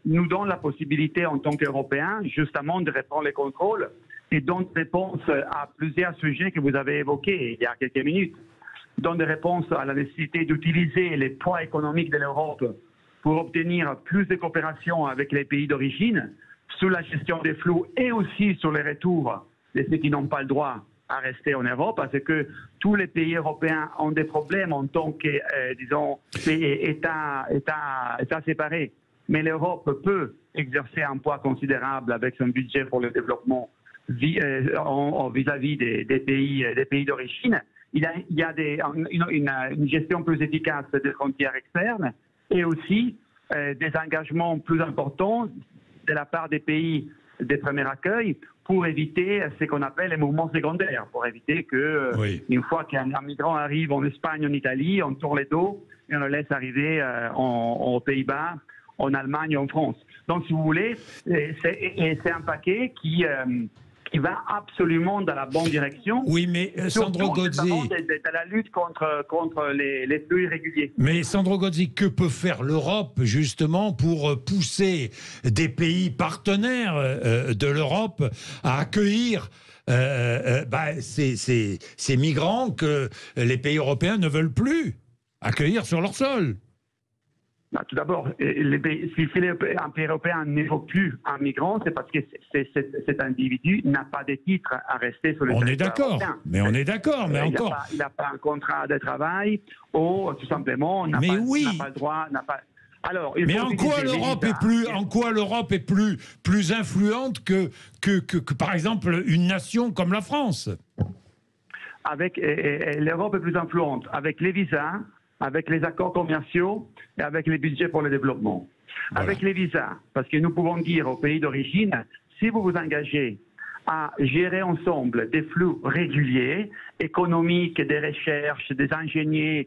nous donne la possibilité en tant qu'Européens justement de reprendre les contrôles et donne réponse à plusieurs sujets que vous avez évoqués il y a quelques minutes. Donne des réponses à la nécessité d'utiliser les poids économiques de l'Europe pour obtenir plus de coopération avec les pays d'origine sur la gestion des flux et aussi sur les retours de ceux qui n'ont pas le droit à rester en Europe parce que tous les pays européens ont des problèmes en tant que, disons, États séparés. Mais l'Europe peut exercer un poids considérable avec son budget pour le développement vis-à-vis des pays d'origine. Il y a une gestion plus efficace des frontières externes et aussi des engagements plus importants de la part des pays de premier accueil pour éviter ce qu'on appelle les mouvements secondaires, pour éviter que, une fois qu'un migrant arrive en Espagne, en Italie, on tourne les dos et on le laisse arriver aux Pays-Bas, en Allemagne, en France. Donc, si vous voulez, c'est un paquet qui va absolument dans la bonne direction. Oui, mais Sandro Gozzi... de la lutte contre les flux irréguliers. Mais Sandro Gozzi, que peut faire l'Europe, justement, pour pousser des pays partenaires de l'Europe à accueillir ces migrants que les pays européens ne veulent plus accueillir sur leur sol? Tout d'abord, si un pays européen n'évoque plus un migrant, c'est parce que cet individu n'a pas de titre à rester sur le territoire européen. On est d'accord, mais encore... Il n'a pas un contrat de travail ou tout simplement n'a pas le droit... Alors, mais en quoi l'Europe est plus influente que par exemple une nation comme la France? L'Europe est plus influente avec les visas, avec les accords commerciaux et avec les budgets pour le développement. Voilà. Avec les visas, parce que nous pouvons dire aux pays d'origine, si vous vous engagez à gérer ensemble des flux réguliers, économiques, des recherches, des ingénieurs,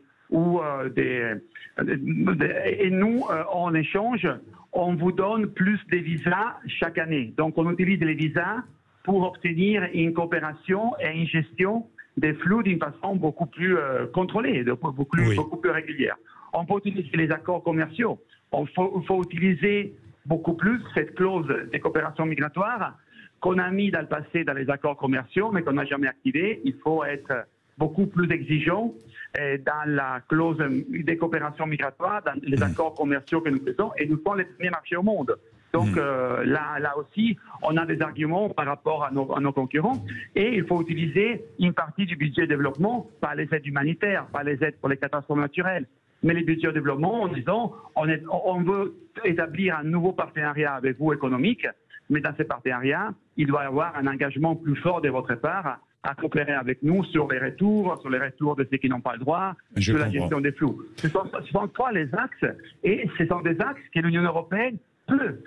et nous, en échange, on vous donne plus de visas chaque année. Donc on utilise les visas pour obtenir une coopération et une gestion des flux d'une façon beaucoup plus contrôlée, beaucoup plus régulière. On peut utiliser les accords commerciaux. Il faut utiliser beaucoup plus cette clause de coopération migratoire qu'on a mis dans le passé dans les accords commerciaux, mais qu'on n'a jamais activé. Il faut être beaucoup plus exigeant dans la clause de coopération migratoire, dans les accords commerciaux que nous faisons, et nous sommes les premiers marchés au monde. Donc là aussi, on a des arguments par rapport à nos concurrents, et il faut utiliser une partie du budget développement, pas les aides humanitaires, pas les aides pour les catastrophes naturelles, mais les budgets de développement en disant on veut établir un nouveau partenariat avec vous économique, mais dans ce partenariat, il doit y avoir un engagement plus fort de votre part à coopérer avec nous sur les retours de ceux qui n'ont pas le droit, sur la gestion des flux. Ce sont trois les axes, et ce sont des axes que l'Union européenne peut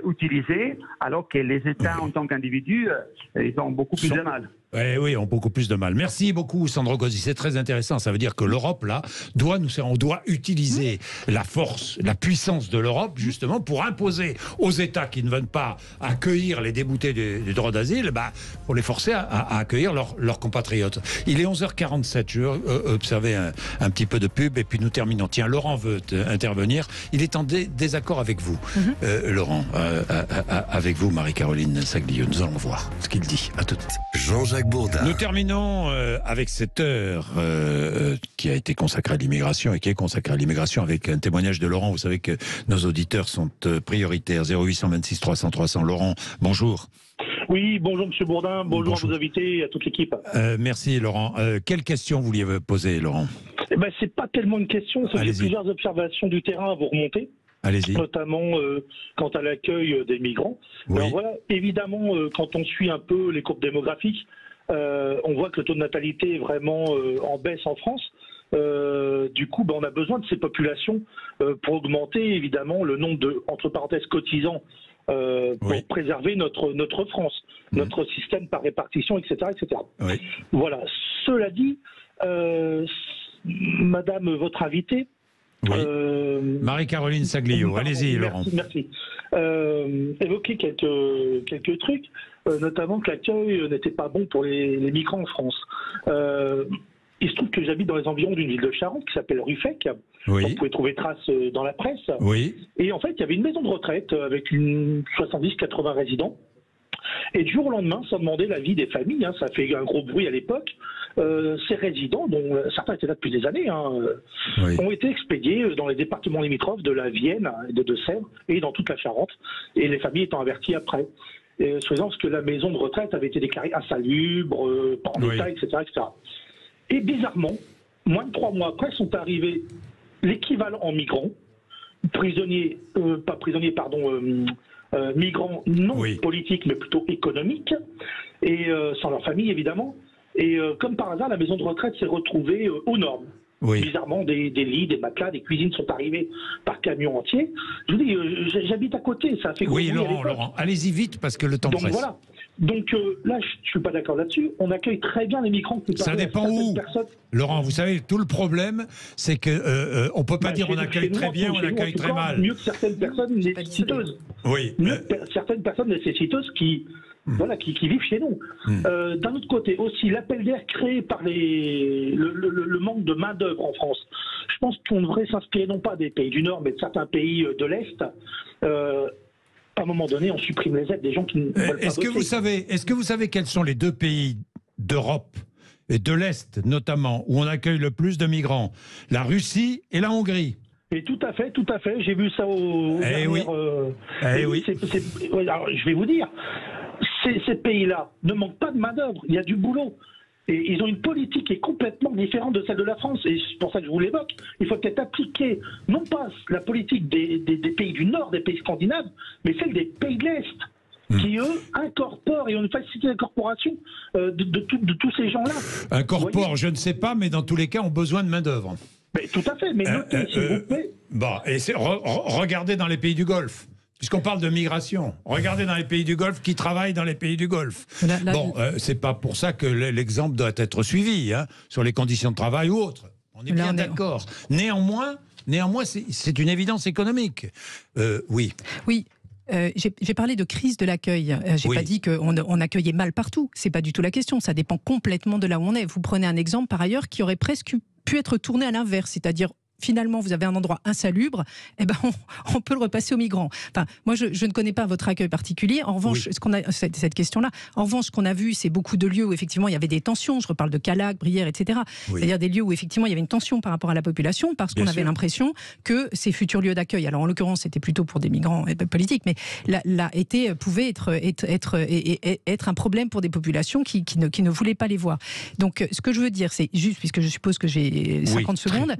utiliser, alors que les États en tant qu'individus, ils ont beaucoup plus de mal. Oui, ont beaucoup plus de mal. Merci beaucoup, Sandro Gozzi. C'est très intéressant. Ça veut dire que l'Europe, là, on doit utiliser la force, la puissance de l'Europe, justement, pour imposer aux États qui ne veulent pas accueillir les déboutés du droit d'asile, pour les forcer à accueillir leurs compatriotes. Il est 11h47. Je vais observer un petit peu de pub et puis nous terminons. Tiens, Laurent veut intervenir. Il est en désaccord avec vous, Laurent, avec vous, Marie-Caroline Saglio. Nous allons voir ce qu'il dit. À tout de suite. Jean-Jacques Bourdin. Nous terminons avec cette heure qui a été consacrée à l'immigration et qui est consacrée à l'immigration avec un témoignage de Laurent. Vous savez que nos auditeurs sont prioritaires. 0826 300 300. Laurent, bonjour. Oui, bonjour Monsieur Bourdin, bonjour à vos invités et à toute l'équipe. Merci Laurent. Quelle question vouliez-vous poser, Laurent? C'est pas tellement une question, c'est plusieurs observations du terrain à vous remonter. Allez-y. Notamment quant à l'accueil des migrants. Oui. Alors voilà, évidemment, quand on suit un peu les courbes démographiques, on voit que le taux de natalité est vraiment en baisse en France. Du coup, on a besoin de ces populations pour augmenter évidemment le nombre de, entre parenthèses, cotisants pour préserver notre France, notre système par répartition, etc. etc. Oui. Voilà. Cela dit, Madame, votre invitée, Marie-Caroline Saglio, allez-y Laurent. Merci. Évoquer quelques trucs, notamment que l'accueil n'était pas bon pour les migrants en France. Il se trouve que j'habite dans les environs d'une ville de Charente qui s'appelle Ruffec. Oui. Vous pouvez trouver trace dans la presse. Oui. Et en fait, il y avait une maison de retraite avec une 70-80 résidents. Et du jour au lendemain, sans demander l'avis des familles, ça fait un gros bruit à l'époque, ces résidents, dont certains étaient là depuis des années, ont été expédiés dans les départements limitrophes de la Vienne et de Deux-Sèvres et dans toute la Charente, et les familles étant averties après. soi-disant que la maison de retraite avait été déclarée insalubre, pas en état, etc., etc. Et bizarrement, moins de 3 mois après, sont arrivés l'équivalent en migrants, migrants non politiques, mais plutôt économiques, et sans leur famille, évidemment. Et comme par hasard, la maison de retraite s'est retrouvée aux normes. Oui. Bizarrement, des lits, des matelas, des cuisines sont arrivés par camion entier. Je vous dis, j'habite à côté, ça a fait gros bruit. Oui, Laurent, allez-y vite parce que le temps presse. Voilà. Donc là, je ne suis pas d'accord là-dessus. On accueille très bien les migrants. Ça dépend où. Laurent, vous savez, tout le problème, c'est que on peut pas dire on accueille très bien, on accueille très mal. Mieux que certaines personnes nécessiteuses. Oui. Mieux que certaines personnes nécessiteuses qui vivent chez nous. D'un autre côté aussi, l'appel d'air créé par le manque de main-d'œuvre en France. Je pense qu'on devrait s'inspirer non pas des pays du Nord, mais de certains pays de l'Est. À un moment donné, on supprime les aides des gens qui ne veulent pas bosser. Est-ce que vous savez quels sont les 2 pays d'Europe et de l'Est, notamment, où on accueille le plus de migrants? La Russie et la Hongrie. Et tout à fait. J'ai vu ça au dernier... Alors, je vais vous dire, ces pays-là ne manquent pas de main-d'œuvre. Il y a du boulot. Et ils ont une politique qui est complètement différente de celle de la France. Et c'est pour ça que je vous l'évoque. Il faut peut-être appliquer, non pas la politique des pays du Nord, des pays scandinaves, mais celle des pays de l'Est, qui, eux, incorporent et ont une facilité d'incorporation de tous ces gens-là. Incorporent, je ne sais pas, mais dans tous les cas, ont besoin de main-d'œuvre. Mais tout à fait, mais notez, s'il vous plaît. Bon, et regardez dans les pays du Golfe. Puisqu'on parle de migration, regardez dans les pays du Golfe qui travaillent dans les pays du Golfe. C'est pas pour ça que l'exemple doit être suivi, sur les conditions de travail ou autres. On est bien d'accord. Néanmoins, c'est une évidence économique. Oui. J'ai parlé de crise de l'accueil. J'ai pas dit qu'on accueillait mal partout. C'est pas du tout la question. Ça dépend complètement de là où on est. Vous prenez un exemple par ailleurs qui aurait presque pu être tourné à l'inverse, c'est-à-dire finalement, vous avez un endroit insalubre, on peut le repasser aux migrants. Enfin, moi, je ne connais pas votre accueil particulier. En revanche, cette question-là, en revanche, ce qu'on a vu, c'est beaucoup de lieux où effectivement il y avait des tensions. Je reparle de Calac, Brière, etc. C'est-à-dire des lieux où effectivement il y avait une tension par rapport à la population, parce qu'on avait l'impression que ces futurs lieux d'accueil, alors en l'occurrence, c'était plutôt pour des migrants politiques, mais pouvait être un problème pour des populations qui ne voulaient pas les voir. Donc, ce que je veux dire, c'est juste, puisque je suppose que j'ai 50 secondes.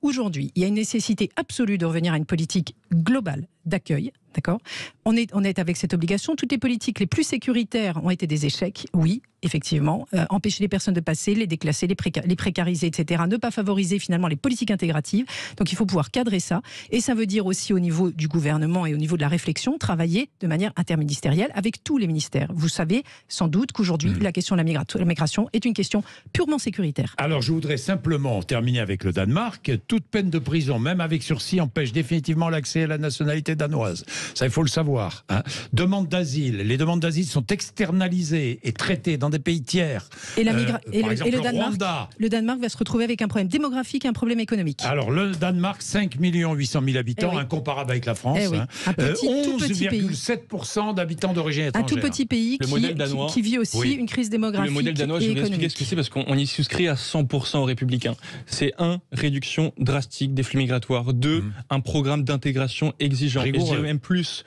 Aujourd'hui, il y a une nécessité absolue de revenir à une politique globale d'accueil. D'accord ? On est avec cette obligation. Toutes les politiques les plus sécuritaires ont été des échecs, oui, effectivement. Empêcher les personnes de passer, les déclasser, les précariser, etc. Ne pas favoriser finalement les politiques intégratives. Donc il faut pouvoir cadrer ça. Et ça veut dire aussi au niveau du gouvernement et au niveau de la réflexion, travailler de manière interministérielle avec tous les ministères. Vous savez sans doute qu'aujourd'hui, la question de la migration est une question purement sécuritaire. Alors je voudrais simplement terminer avec le Danemark. Toute peine de prison, même avec sursis, empêche définitivement l'accès à la nationalité danoise. Ça, il faut le savoir. Demande d'asile. Les demandes d'asile sont externalisées et traitées dans des pays tiers. Et le Danemark va se retrouver avec un problème démographique et un problème économique. Alors, le Danemark, 5 800 000 habitants, incomparable avec la France. 11,7% d'habitants d'origine étrangère. Un tout petit pays qui vit aussi une crise démographique. Le modèle danois, je vais vous expliquer ce que c'est, parce qu'on y souscrit à 100% aux républicains. C'est 1, réduction drastique des flux migratoires. 2, un programme d'intégration exigeant. Et je dirais même plus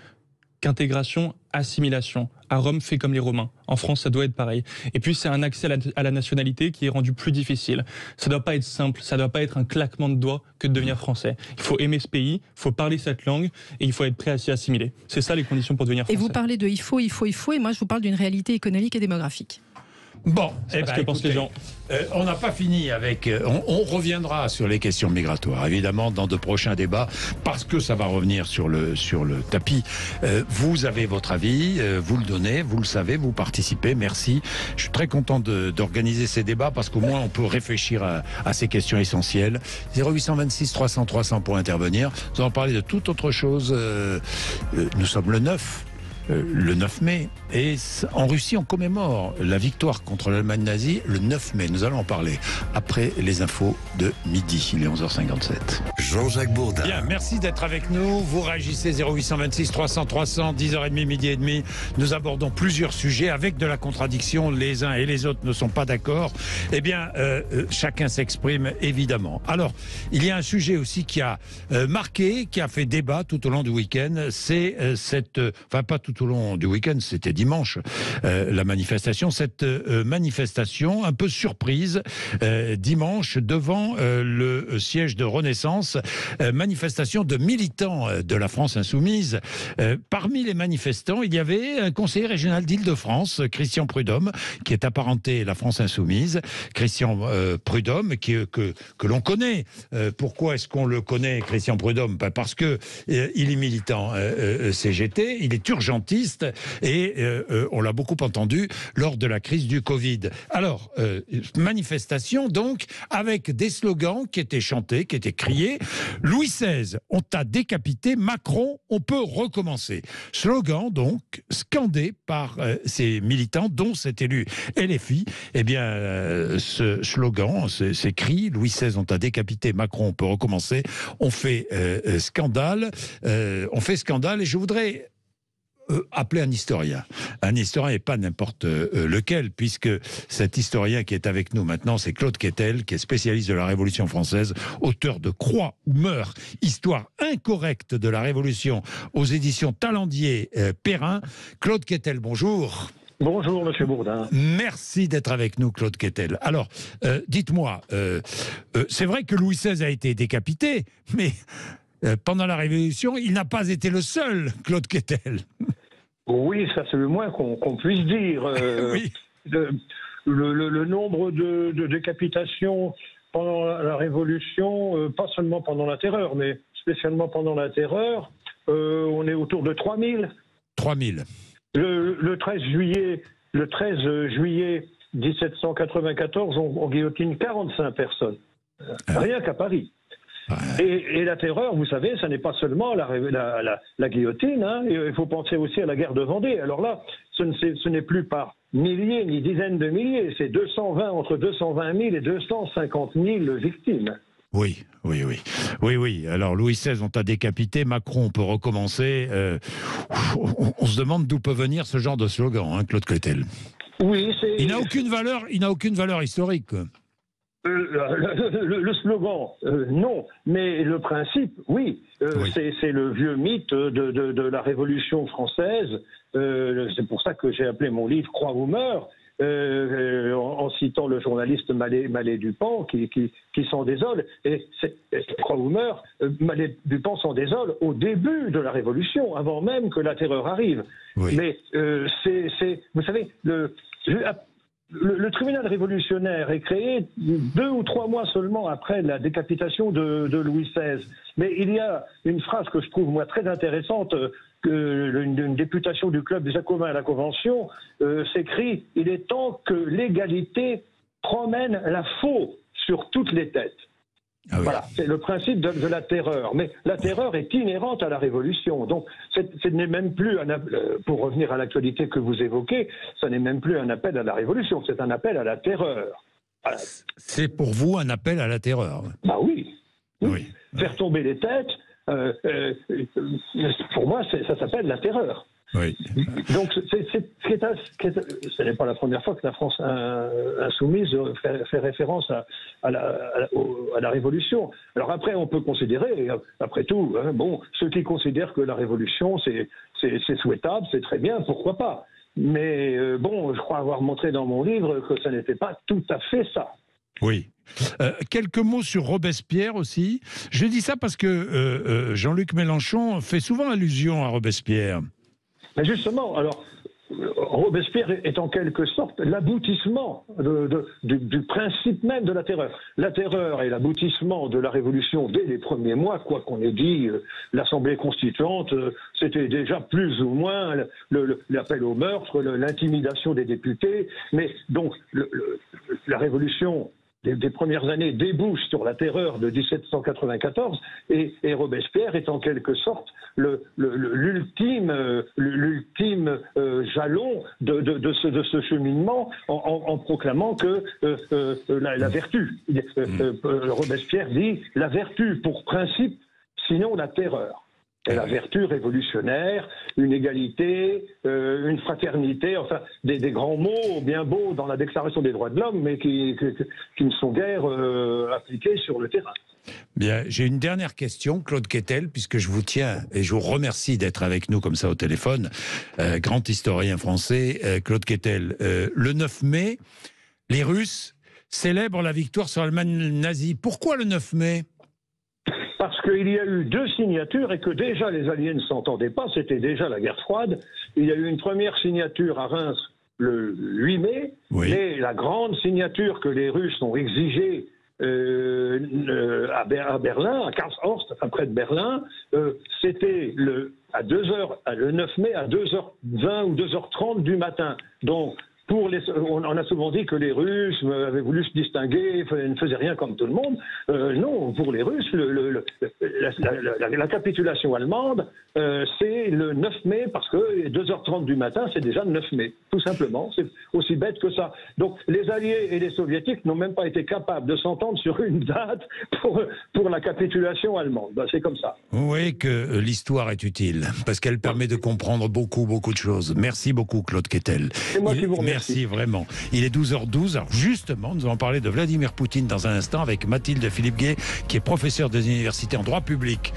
qu'intégration, assimilation. À Rome, fait comme les Romains. En France, ça doit être pareil. Et puis, c'est un accès à la nationalité qui est rendu plus difficile. Ça ne doit pas être simple, ça ne doit pas être un claquement de doigts que de devenir français. Il faut aimer ce pays, il faut parler cette langue et il faut être prêt à s'y assimiler. C'est ça les conditions pour devenir français. Et vous parlez de il faut, et moi je vous parle d'une réalité économique et démographique. Bon, que pensent les gens. On n'a pas fini avec... On reviendra sur les questions migratoires, évidemment, dans de prochains débats, parce que ça va revenir sur le tapis. Vous avez votre avis, vous le donnez, vous le savez, vous participez, merci. Je suis très content d'organiser ces débats, parce qu'au moins on peut réfléchir à ces questions essentielles. 0826 300 300 pour intervenir. Nous allons parler de toute autre chose. Nous sommes le 9 mai. Et en Russie, on commémore la victoire contre l'Allemagne nazie le 9 mai. Nous allons en parler après les infos de midi. Il est 11h57. Jean-Jacques Bourdin. Bien, merci d'être avec nous. Vous réagissez 0826 300 300, 10h30, midi et demi. Nous abordons plusieurs sujets avec de la contradiction. Les uns et les autres ne sont pas d'accord. Eh bien, chacun s'exprime évidemment. Alors, il y a un sujet aussi qui a marqué, qui a fait débat tout au long du week-end. C'est pas tout tout au long du week-end, c'était dimanche, la manifestation. Cette manifestation, un peu surprise, dimanche, devant le siège de Renaissance, manifestation de militants de la France Insoumise. Parmi les manifestants, il y avait un conseiller régional d'Île-de-France, Christian Prudhomme, qui est apparenté à la France Insoumise. Christian Prudhomme, que l'on connaît. Pourquoi est-ce qu'on le connaît, Christian Prudhomme? Parce que il est militant CGT, il est urgentiste et on l'a beaucoup entendu lors de la crise du Covid. Alors, manifestation donc avec des slogans qui étaient chantés, qui étaient criés. Louis XVI, on t'a décapité, Macron, on peut recommencer. Slogan donc scandé par ces militants, dont cet élu LFI. Eh bien, ce slogan, ces cris, Louis XVI, on t'a décapité, Macron, on peut recommencer, on fait scandale. On fait scandale et je voudrais appeler un historien et pas n'importe lequel, puisque cet historien qui est avec nous maintenant, c'est Claude Quetel, qui est spécialiste de la Révolution française, auteur de Croix ou meurt, histoire incorrecte de la Révolution aux éditions Talandier-Perrin. Claude Quetel, bonjour. Bonjour, monsieur Bourdin. Merci d'être avec nous, Claude Quetel. Alors, dites-moi, c'est vrai que Louis XVI a été décapité, mais pendant la Révolution, il n'a pas été le seul, Claude Quetel. Oui, ça c'est le moins qu'on puisse dire. Oui. Le nombre de décapitations pendant la Révolution, pas seulement pendant la Terreur, mais spécialement pendant la Terreur, on est autour de 3000. 3000. Le 13 juillet 1794, on guillotine 45 personnes. Rien qu'à Paris. Et la terreur, vous savez, ça n'est pas seulement la guillotine, hein. Il faut penser aussi à la guerre de Vendée. Alors là, ce n'est plus par milliers ni dizaines de milliers, c'est entre 220 000 et 250 000 victimes. Oui. Alors, Louis XVI, on t'a décapité, Macron, on peut recommencer. On se demande d'où peut venir ce genre de slogan, hein, Claude Quetel. Oui, il n'a aucune valeur historique. Le slogan, non, mais le principe, oui. Oui. C'est le vieux mythe de la Révolution française. C'est pour ça que j'ai appelé mon livre Croix ou meurt, en citant le journaliste Mallet-Dupan qui s'en désole. Et Croix ou meurt, Mallet-Dupan s'en désole au début de la Révolution, avant même que la terreur arrive. Oui. Mais vous savez, le tribunal révolutionnaire est créé 2 ou 3 mois seulement après la décapitation de Louis XVI. Mais il y a une phrase que je trouve, moi, très intéressante, une députation du Club des Jacobins à la Convention s'écrit « Il est temps que l'égalité promène la faux sur toutes les têtes ». Ah oui. Voilà, c'est le principe de la terreur. Mais la terreur est inhérente à la Révolution. Donc, ce n'est même plus, pour revenir à l'actualité que vous évoquez, ça n'est même plus un appel à la Révolution, c'est un appel à la terreur. Voilà. C'est pour vous un appel à la terreur? Ah oui. Faire tomber les têtes, pour moi, ça s'appelle la terreur. Oui. Donc, ce n'est pas la première fois que la France insoumise fait référence à la Révolution. Alors après, on peut considérer, après tout, hein, ceux qui considèrent que la Révolution, c'est souhaitable, c'est très bien, pourquoi pas. Mais je crois avoir montré dans mon livre que ça n'était pas tout à fait ça. Oui. Quelques mots sur Robespierre aussi. Je dis ça parce que Jean-Luc Mélenchon fait souvent allusion à Robespierre. Mais justement, alors, Robespierre est en quelque sorte l'aboutissement du principe même de la terreur. La terreur est l'aboutissement de la Révolution dès les premiers mois, quoi qu'on ait dit. L'Assemblée constituante, c'était déjà plus ou moins l'appel au meurtre, l'intimidation des députés. Mais donc, la Révolution des premières années débouche sur la terreur de 1794 et Robespierre est en quelque sorte l'ultime jalon de ce cheminement en proclamant que la vertu. Robespierre dit la vertu pour principe, sinon la terreur. Et la vertu révolutionnaire, une égalité, une fraternité, enfin des grands mots bien beaux dans la Déclaration des droits de l'homme, mais qui ne sont guère appliqués sur le terrain. Bien, j'ai une dernière question, Claude Quetel, puisque je vous tiens et je vous remercie d'être avec nous comme ça au téléphone. Grand historien français, Claude Quetel. Le 9 mai, les Russes célèbrent la victoire sur l'Allemagne nazie. Pourquoi le 9 mai ? Parce qu'il y a eu 2 signatures et que déjà les Alliés ne s'entendaient pas, c'était déjà la guerre froide. Il y a eu une première signature à Reims le 8 mai, mais la grande signature que les Russes ont exigée à Berlin, à Karlshorst, près de Berlin, c'était le 9 mai à 2h20 ou 2h30 du matin. Donc, on a souvent dit que les Russes avaient voulu se distinguer, ne faisaient rien comme tout le monde. Non, pour les Russes, la capitulation allemande, c'est le 9 mai, parce que 2h30 du matin, c'est déjà le 9 mai, tout simplement. C'est aussi bête que ça. Donc, les Alliés et les Soviétiques n'ont même pas été capables de s'entendre sur une date pour la capitulation allemande. Ben, c'est comme ça. Vous voyez que l'histoire est utile, parce qu'elle permet de comprendre beaucoup de choses. Merci beaucoup, Claude Quetel. C'est moi qui vous remercie. Merci, vraiment. Il est 12h12. Alors justement, nous allons parler de Vladimir Poutine dans un instant avec Mathilde Philippe-Gay, qui est professeure des universités en droit public,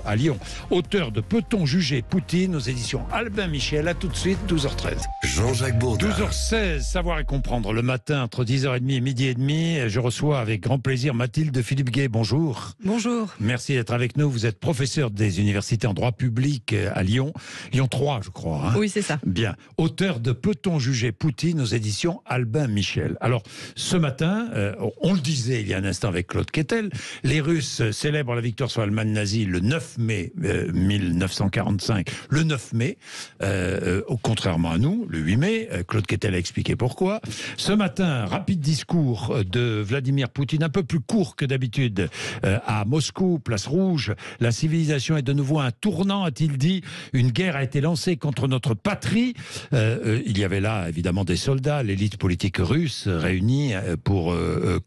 à Lyon, auteur de Peut-on juger Poutine aux éditions Albin Michel. À tout de suite, 12h13. Jean-Jacques Bourdin. 12h16, savoir et comprendre. Le matin, entre 10h30 et midi et demi, je reçois avec grand plaisir Mathilde Philippe-Gay. Bonjour. Bonjour. Merci d'être avec nous. Vous êtes professeur des universités en droit public à Lyon. Lyon 3, je crois. Hein. Oui, c'est ça. Bien. Auteur de Peut-on juger Poutine aux éditions Albin Michel. Alors, ce matin, on le disait il y a un instant avec Claude Quetel, les Russes célèbrent la victoire sur l'Allemagne nazie le 9 mai 1945, le 9 mai, contrairement à nous, le 8 mai. Claude Quetel a expliqué pourquoi. Ce matin, rapide discours de Vladimir Poutine, un peu plus court que d'habitude, à Moscou, place Rouge. La civilisation est de nouveau à un tournant, a-t-il dit. Une guerre a été lancée contre notre patrie. Il y avait là évidemment des soldats, l'élite politique russe réunie pour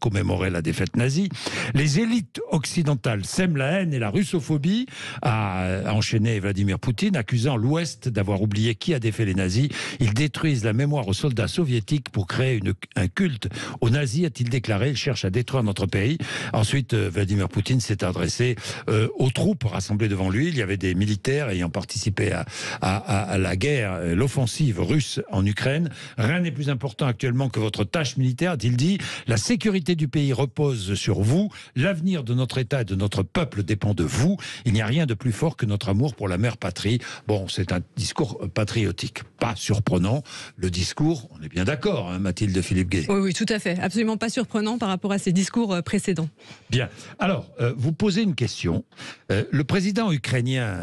commémorer la défaite nazie. Les élites occidentales sèment la haine et la russophobie, a enchaîné Vladimir Poutine, accusant l'Ouest d'avoir oublié qui a défait les nazis. Ils détruisent la mémoire aux soldats soviétiques pour créer un culte aux nazis, a-t-il déclaré. Ils cherchent à détruire notre pays. Ensuite, Vladimir Poutine s'est adressé aux troupes rassemblées devant lui. Il y avait des militaires ayant participé à la guerre, l'offensive russe en Ukraine. Rien n'est plus important actuellement que votre tâche militaire, a-t-il dit. La sécurité du pays repose sur vous. L'avenir de notre État et de notre peuple dépend de vous. Il n'y a rien de plus fort que notre amour pour la mère patrie. Bon, c'est un discours patriotique. Pas surprenant. Le discours, on est bien d'accord, hein, Mathilde Philippe-Gay. Oui, tout à fait. Absolument pas surprenant par rapport à ces discours précédents. Bien. Alors, vous posez une question. Le président ukrainien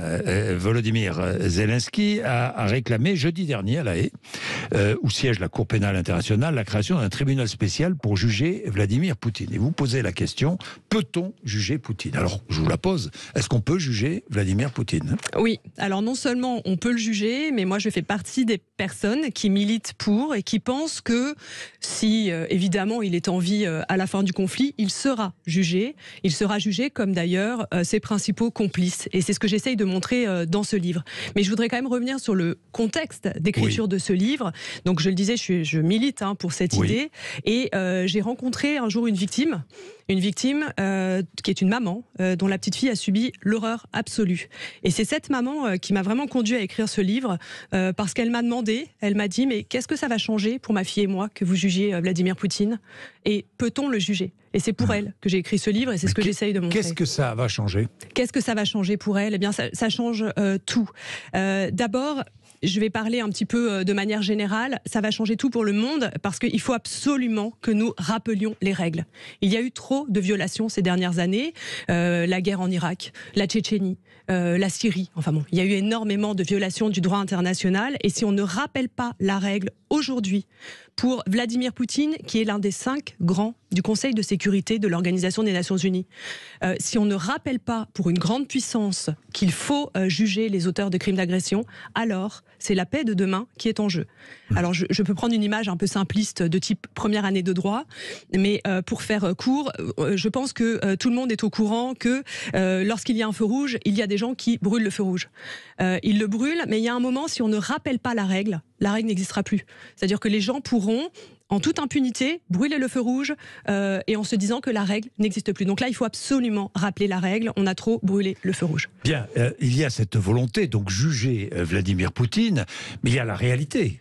Volodymyr Zelensky a réclamé jeudi dernier à La Haye, où siège la Cour pénale internationale, la création d'un tribunal spécial pour juger Vladimir Poutine. Et vous posez la question, peut-on juger Poutine? Alors, je vous la pose. Est-ce qu'on peut juger Vladimir Poutine? Oui. Alors, non seulement on peut le juger, mais moi, je fais partie des personnes qui militent pour et qui pensent que si, évidemment, il est en vie à la fin du conflit, il sera jugé. Il sera jugé comme d'ailleurs ses principaux complices. Et c'est ce que j'essaye de montrer dans ce livre. Mais je voudrais quand même revenir sur le contexte d'écriture de ce livre. Donc, je le disais, je milite pour cette idée. Et j'ai rencontré un jour une victime qui est une maman dont la petite fille a subi l'horreur absolue. Et c'est cette maman qui m'a vraiment conduit à écrire ce livre parce qu'elle m'a demandé, elle m'a dit, mais qu'est-ce que ça va changer pour ma fille et moi que vous jugiez Vladimir Poutine? Et peut-on le juger? Et c'est pour elle que j'ai écrit ce livre et c'est ce que j'essaye de montrer. Qu'est-ce que ça va changer? Qu'est-ce que ça va changer pour elle? Eh bien, ça change tout. D'abord, je vais parler un petit peu de manière générale. Ça va changer tout pour le monde parce qu'il faut absolument que nous rappelions les règles. Il y a eu trop de violations ces dernières années. La guerre en Irak, la Tchétchénie, la Syrie. Enfin bon, il y a eu énormément de violations du droit international. Et si on ne rappelle pas la règle aujourd'hui pour Vladimir Poutine, qui est l'un des 5 grands du Conseil de sécurité de l'Organisation des Nations Unies, si on ne rappelle pas pour une grande puissance qu'il faut juger les auteurs de crimes d'agression, alors c'est la paix de demain qui est en jeu. Alors je peux prendre une image un peu simpliste de type première année de droit, mais pour faire court, je pense que tout le monde est au courant que lorsqu'il y a un feu rouge, il y a des gens qui brûlent le feu rouge. Ils le brûlent, mais il y a un moment, si on ne rappelle pas la règle n'existera plus. C'est-à-dire que les gens pourront en toute impunité, brûler le feu rouge et en se disant que la règle n'existe plus. Donc là, il faut absolument rappeler la règle. On a trop brûlé le feu rouge. Bien, il y a cette volonté, donc juger Vladimir Poutine, mais il y a la réalité.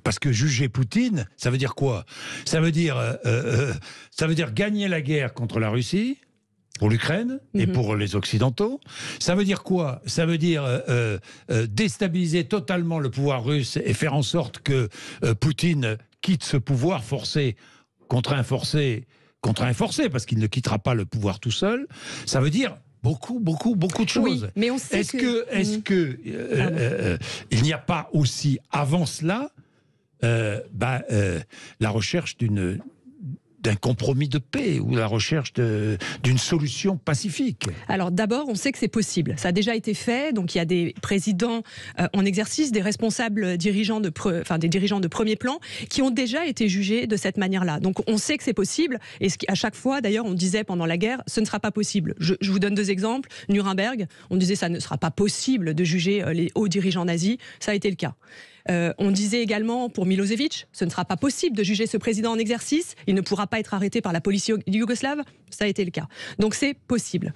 Parce que juger Poutine, ça veut dire quoi ? Ça veut dire gagner la guerre contre la Russie, pour l'Ukraine et pour les Occidentaux. Ça veut dire quoi ? Ça veut dire déstabiliser totalement le pouvoir russe et faire en sorte que Poutine quitte ce pouvoir forcé, contraint forcé, parce qu'il ne quittera pas le pouvoir tout seul. Ça veut dire beaucoup de choses. Oui, mais on sait est-ce que il n'y a pas aussi, avant cela, la recherche d'un compromis de paix ou la recherche d'une solution pacifique? Alors d'abord, on sait que c'est possible. Ça a déjà été fait. Donc il y a des présidents en exercice, des responsables dirigeants des dirigeants de premier plan qui ont déjà été jugés de cette manière-là. Donc on sait que c'est possible. Et à chaque fois, d'ailleurs, on disait pendant la guerre, ce ne sera pas possible. Je vous donne 2 exemples. Nuremberg, on disait ça ne sera pas possible de juger les hauts dirigeants nazis. Ça a été le cas. On disait également pour Milosevic, ce ne sera pas possible de juger ce président en exercice, il ne pourra pas être arrêté par la police yougoslave, ça a été le cas. Donc c'est possible.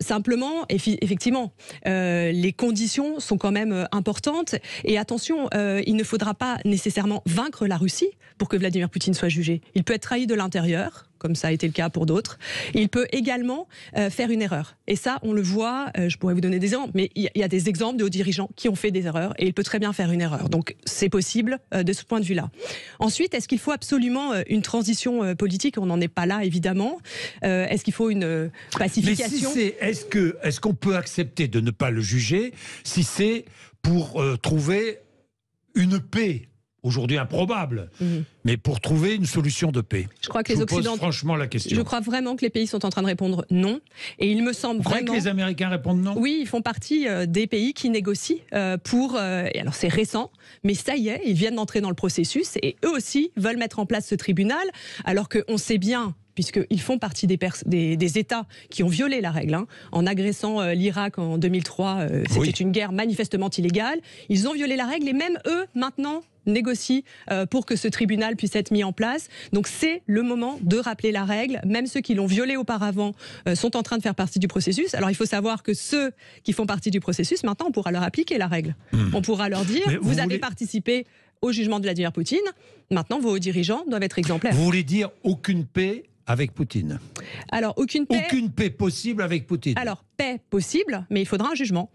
Simplement, effectivement, les conditions sont quand même importantes et attention, il ne faudra pas nécessairement vaincre la Russie pour que Vladimir Poutine soit jugé. Il peut être trahi de l'intérieur, comme ça a été le cas pour d'autres. Il peut également faire une erreur. Et ça, on le voit, je pourrais vous donner des exemples, mais il y a des exemples de hauts dirigeants qui ont fait des erreurs et il peut très bien faire une erreur. Donc c'est possible de ce point de vue-là. Ensuite, est-ce qu'il faut absolument une politique ? On n'en est pas là, évidemment. Est-ce qu'il faut une pacification ? Mais est-ce qu'on peut accepter de ne pas le juger si c'est pour trouver une paix ? Aujourd'hui improbable, mais pour trouver une solution de paix. Je crois que les Occidentaux. Franchement, la question. Je crois vraiment que les pays sont en train de répondre non. Et il me semble Vous croyez que les Américains répondent non ? Oui, ils font partie des pays qui négocient pour. Et alors c'est récent, mais ça y est, ils viennent d'entrer dans le processus et eux aussi veulent mettre en place ce tribunal, alors qu'on sait bien, puisqu'ils font partie des États qui ont violé la règle. En agressant l'Irak en 2003, c'était une guerre manifestement illégale. Ils ont violé la règle et même eux, maintenant, négocient pour que ce tribunal puisse être mis en place. Donc c'est le moment de rappeler la règle. Même ceux qui l'ont violée auparavant sont en train de faire partie du processus. Alors il faut savoir que ceux qui font partie du processus, maintenant on pourra leur appliquer la règle. On pourra leur dire, vous avez participé au jugement de Vladimir Poutine, maintenant vos dirigeants doivent être exemplaires. Vous voulez dire aucune paix avec Poutine? Alors aucune paix possible avec Poutine? Alors paix possible, mais il faudra un jugement.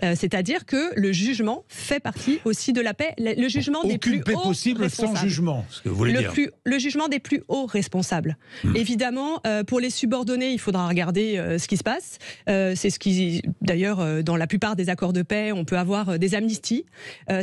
C'est-à-dire que le jugement fait partie aussi de la paix. Le jugement des plus hauts responsables. Aucune paix possible sans jugement, ce que vous voulez dire. Le jugement des plus hauts responsables. Évidemment, pour les subordonnés, il faudra regarder ce qui se passe. C'est ce qui, d'ailleurs, dans la plupart des accords de paix, on peut avoir des amnisties.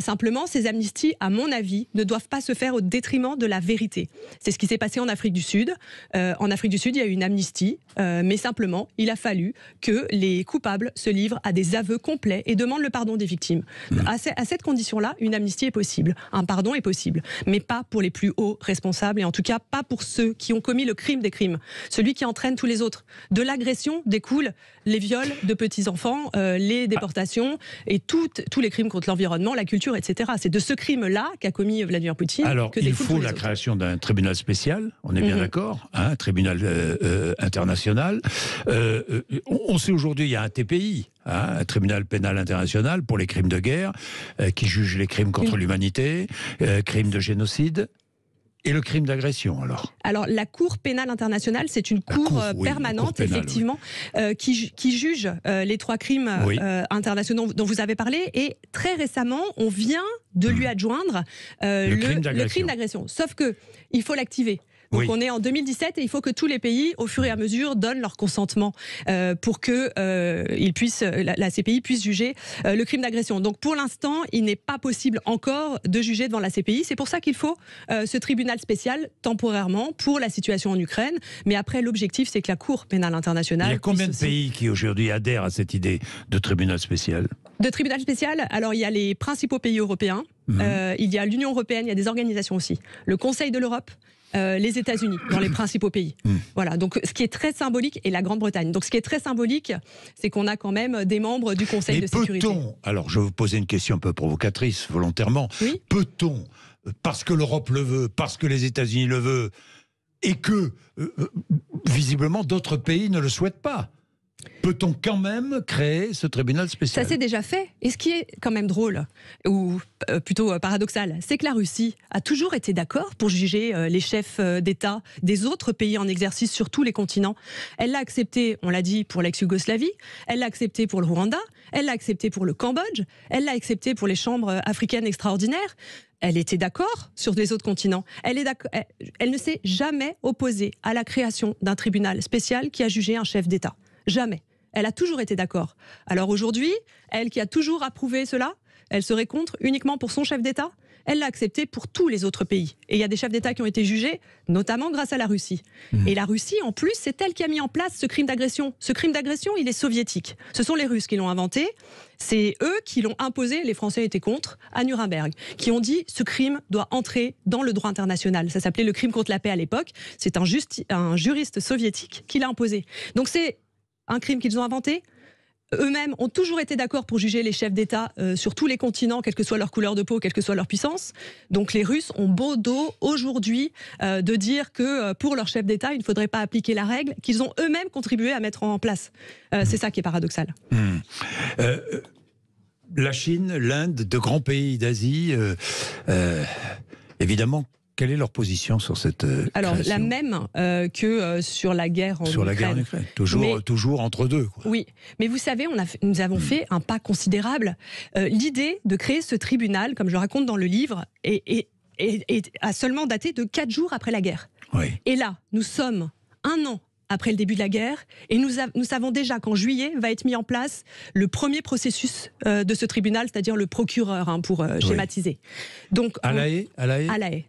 Simplement, ces amnisties, à mon avis, ne doivent pas se faire au détriment de la vérité. C'est ce qui s'est passé en Afrique du Sud. En Afrique du Sud, il y a eu une amnistie, mais simplement, il a fallu que les coupables se livrent à des aveux complets et demande le pardon des victimes. À cette condition-là, une amnistie est possible, un pardon est possible, mais pas pour les plus hauts responsables, et en tout cas pas pour ceux qui ont commis le crime des crimes, celui qui entraîne tous les autres. De l'agression découlent les viols de petits-enfants, les déportations, et tous les crimes contre l'environnement, la culture, etc. C'est de ce crime-là qu'a commis Vladimir Poutine. Alors, que il faut la création d'un tribunal spécial, on est bien d'accord, un tribunal international. On sait aujourd'hui, il y a un TPI, un tribunal pénal international pour les crimes de guerre, qui juge les crimes contre l'humanité, crimes de génocide. Et le crime d'agression, alors la Cour pénale internationale, c'est une cour permanente, pénale, effectivement, qui juge les 3 crimes internationaux dont vous avez parlé. Et très récemment, on vient de lui adjoindre le crime d'agression. Sauf que il faut l'activer. Donc on est en 2017 et il faut que tous les pays, au fur et à mesure, donnent leur consentement pour que la CPI puisse juger le crime d'agression. Donc pour l'instant, il n'est pas possible encore de juger devant la CPI. C'est pour ça qu'il faut ce tribunal spécial temporairement pour la situation en Ukraine. Mais après, l'objectif, c'est que la Cour pénale internationale... Il y a combien de pays qui aujourd'hui adhèrent à cette idée de tribunal spécial? De tribunal spécial, alors il y a les principaux pays européens, il y a l'Union européenne, il y a des organisations aussi. Le Conseil de l'Europe, les États-Unis, dans les principaux pays. Voilà, donc ce qui est très symbolique, et la Grande-Bretagne. Donc ce qui est très symbolique, c'est qu'on a quand même des membres du Conseil de sécurité. Alors je vais vous poser une question un peu provocatrice, volontairement. Peut-on parce que l'Europe le veut, parce que les États-Unis le veulent, et que, visiblement, d'autres pays ne le souhaitent pas. Peut-on quand même créer ce tribunal spécial ? Ça s'est déjà fait. Et ce qui est quand même drôle, ou plutôt paradoxal, c'est que la Russie a toujours été d'accord pour juger les chefs d'État des autres pays en exercice sur tous les continents. Elle l'a accepté, on l'a dit, pour l'ex-Yougoslavie, elle l'a accepté pour le Rwanda, elle l'a accepté pour le Cambodge, elle l'a accepté pour les chambres africaines extraordinaires. Elle était d'accord sur les autres continents. Elle ne s'est jamais opposée à la création d'un tribunal spécial qui a jugé un chef d'État. Jamais. Elle a toujours été d'accord. Alors aujourd'hui, elle qui a toujours approuvé cela, elle serait contre uniquement pour son chef d'État ? Elle l'a accepté pour tous les autres pays. Et il y a des chefs d'État qui ont été jugés, notamment grâce à la Russie. Et la Russie, en plus, c'est elle qui a mis en place ce crime d'agression. Ce crime d'agression, il est soviétique. Ce sont les Russes qui l'ont inventé. C'est eux qui l'ont imposé, les Français étaient contre, à Nuremberg, qui ont dit ce crime doit entrer dans le droit international. Ça s'appelait le crime contre la paix à l'époque. C'est un juriste soviétique qui l'a imposé. Donc c'est un crime qu'ils ont inventé. Eux-mêmes ont toujours été d'accord pour juger les chefs d'État sur tous les continents, quelle que soit leur couleur de peau, quelle que soit leur puissance. Donc les Russes ont beau dos aujourd'hui de dire que pour leur chef d'État, il ne faudrait pas appliquer la règle qu'ils ont eux-mêmes contribué à mettre en place. C'est ça qui est paradoxal. La Chine, l'Inde, de grands pays d'Asie, évidemment, quelle est leur position sur cette Alors, création ? la même que sur la guerre en Ukraine. Sur la guerre en Ukraine, toujours entre deux. Quoi. Oui, mais vous savez, nous avons fait un pas considérable. L'idée de créer ce tribunal, comme je le raconte dans le livre, a seulement daté de 4 jours après la guerre. Oui. Et là, nous sommes 1 an après le début de la guerre, et nous savons déjà qu'en juillet va être mis en place le premier processus de ce tribunal, c'est-à-dire le procureur, pour schématiser. Donc, à La Haye. À La Haye.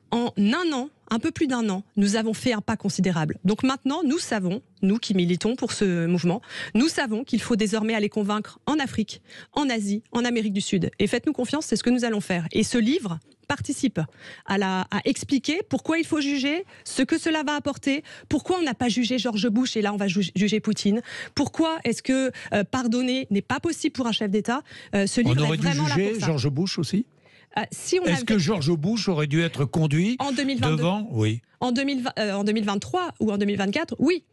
En 1 an, un peu plus d'1 an, nous avons fait un pas considérable. Donc maintenant, nous savons, nous qui militons pour ce mouvement, nous savons qu'il faut désormais aller convaincre en Afrique, en Asie, en Amérique du Sud. Et faites-nous confiance, c'est ce que nous allons faire. Et ce livre participe à expliquer pourquoi il faut juger, ce que cela va apporter, pourquoi on n'a pas jugé George Bush et là on va juger Poutine, pourquoi est-ce que pardonner n'est pas possible pour un chef d'État. Ce livre on aurait est vraiment dû là pour juger ça. George Bush aussi ? Est-ce que George Bush aurait dû être conduit en 2022, devant ? Oui. En 2023 ou en 2024, oui.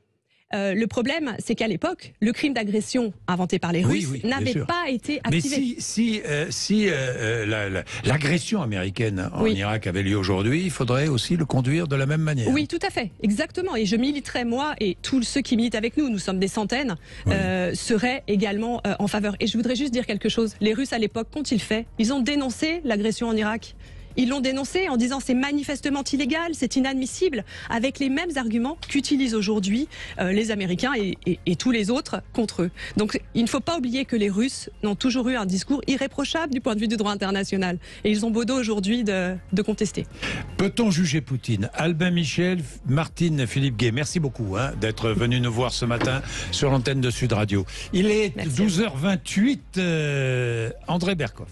Le problème, c'est qu'à l'époque, le crime d'agression inventé par les Russes n'avait pas été activé. Mais si l'agression américaine en Irak avait lieu aujourd'hui, il faudrait aussi le conduire de la même manière. Oui, tout à fait, exactement. Et je militerai, moi, et tous ceux qui militent avec nous, nous sommes des centaines, seraient également en faveur. Et je voudrais juste dire quelque chose. Les Russes, à l'époque, qu'ont-ils fait ? Ils ont dénoncé l'agression en Irak. Ils l'ont dénoncé en disant c'est manifestement illégal, c'est inadmissible, avec les mêmes arguments qu'utilisent aujourd'hui les Américains et tous les autres contre eux. Donc il ne faut pas oublier que les Russes n'ont toujours eu un discours irréprochable du point de vue du droit international. Et ils ont beau dos aujourd'hui de contester. Peut-on juger Poutine ? Albin Michel, Martine Philippe Gay, merci beaucoup d'être venu nous voir ce matin sur l'antenne de Sud Radio. Il est 12h28, André Berkoff.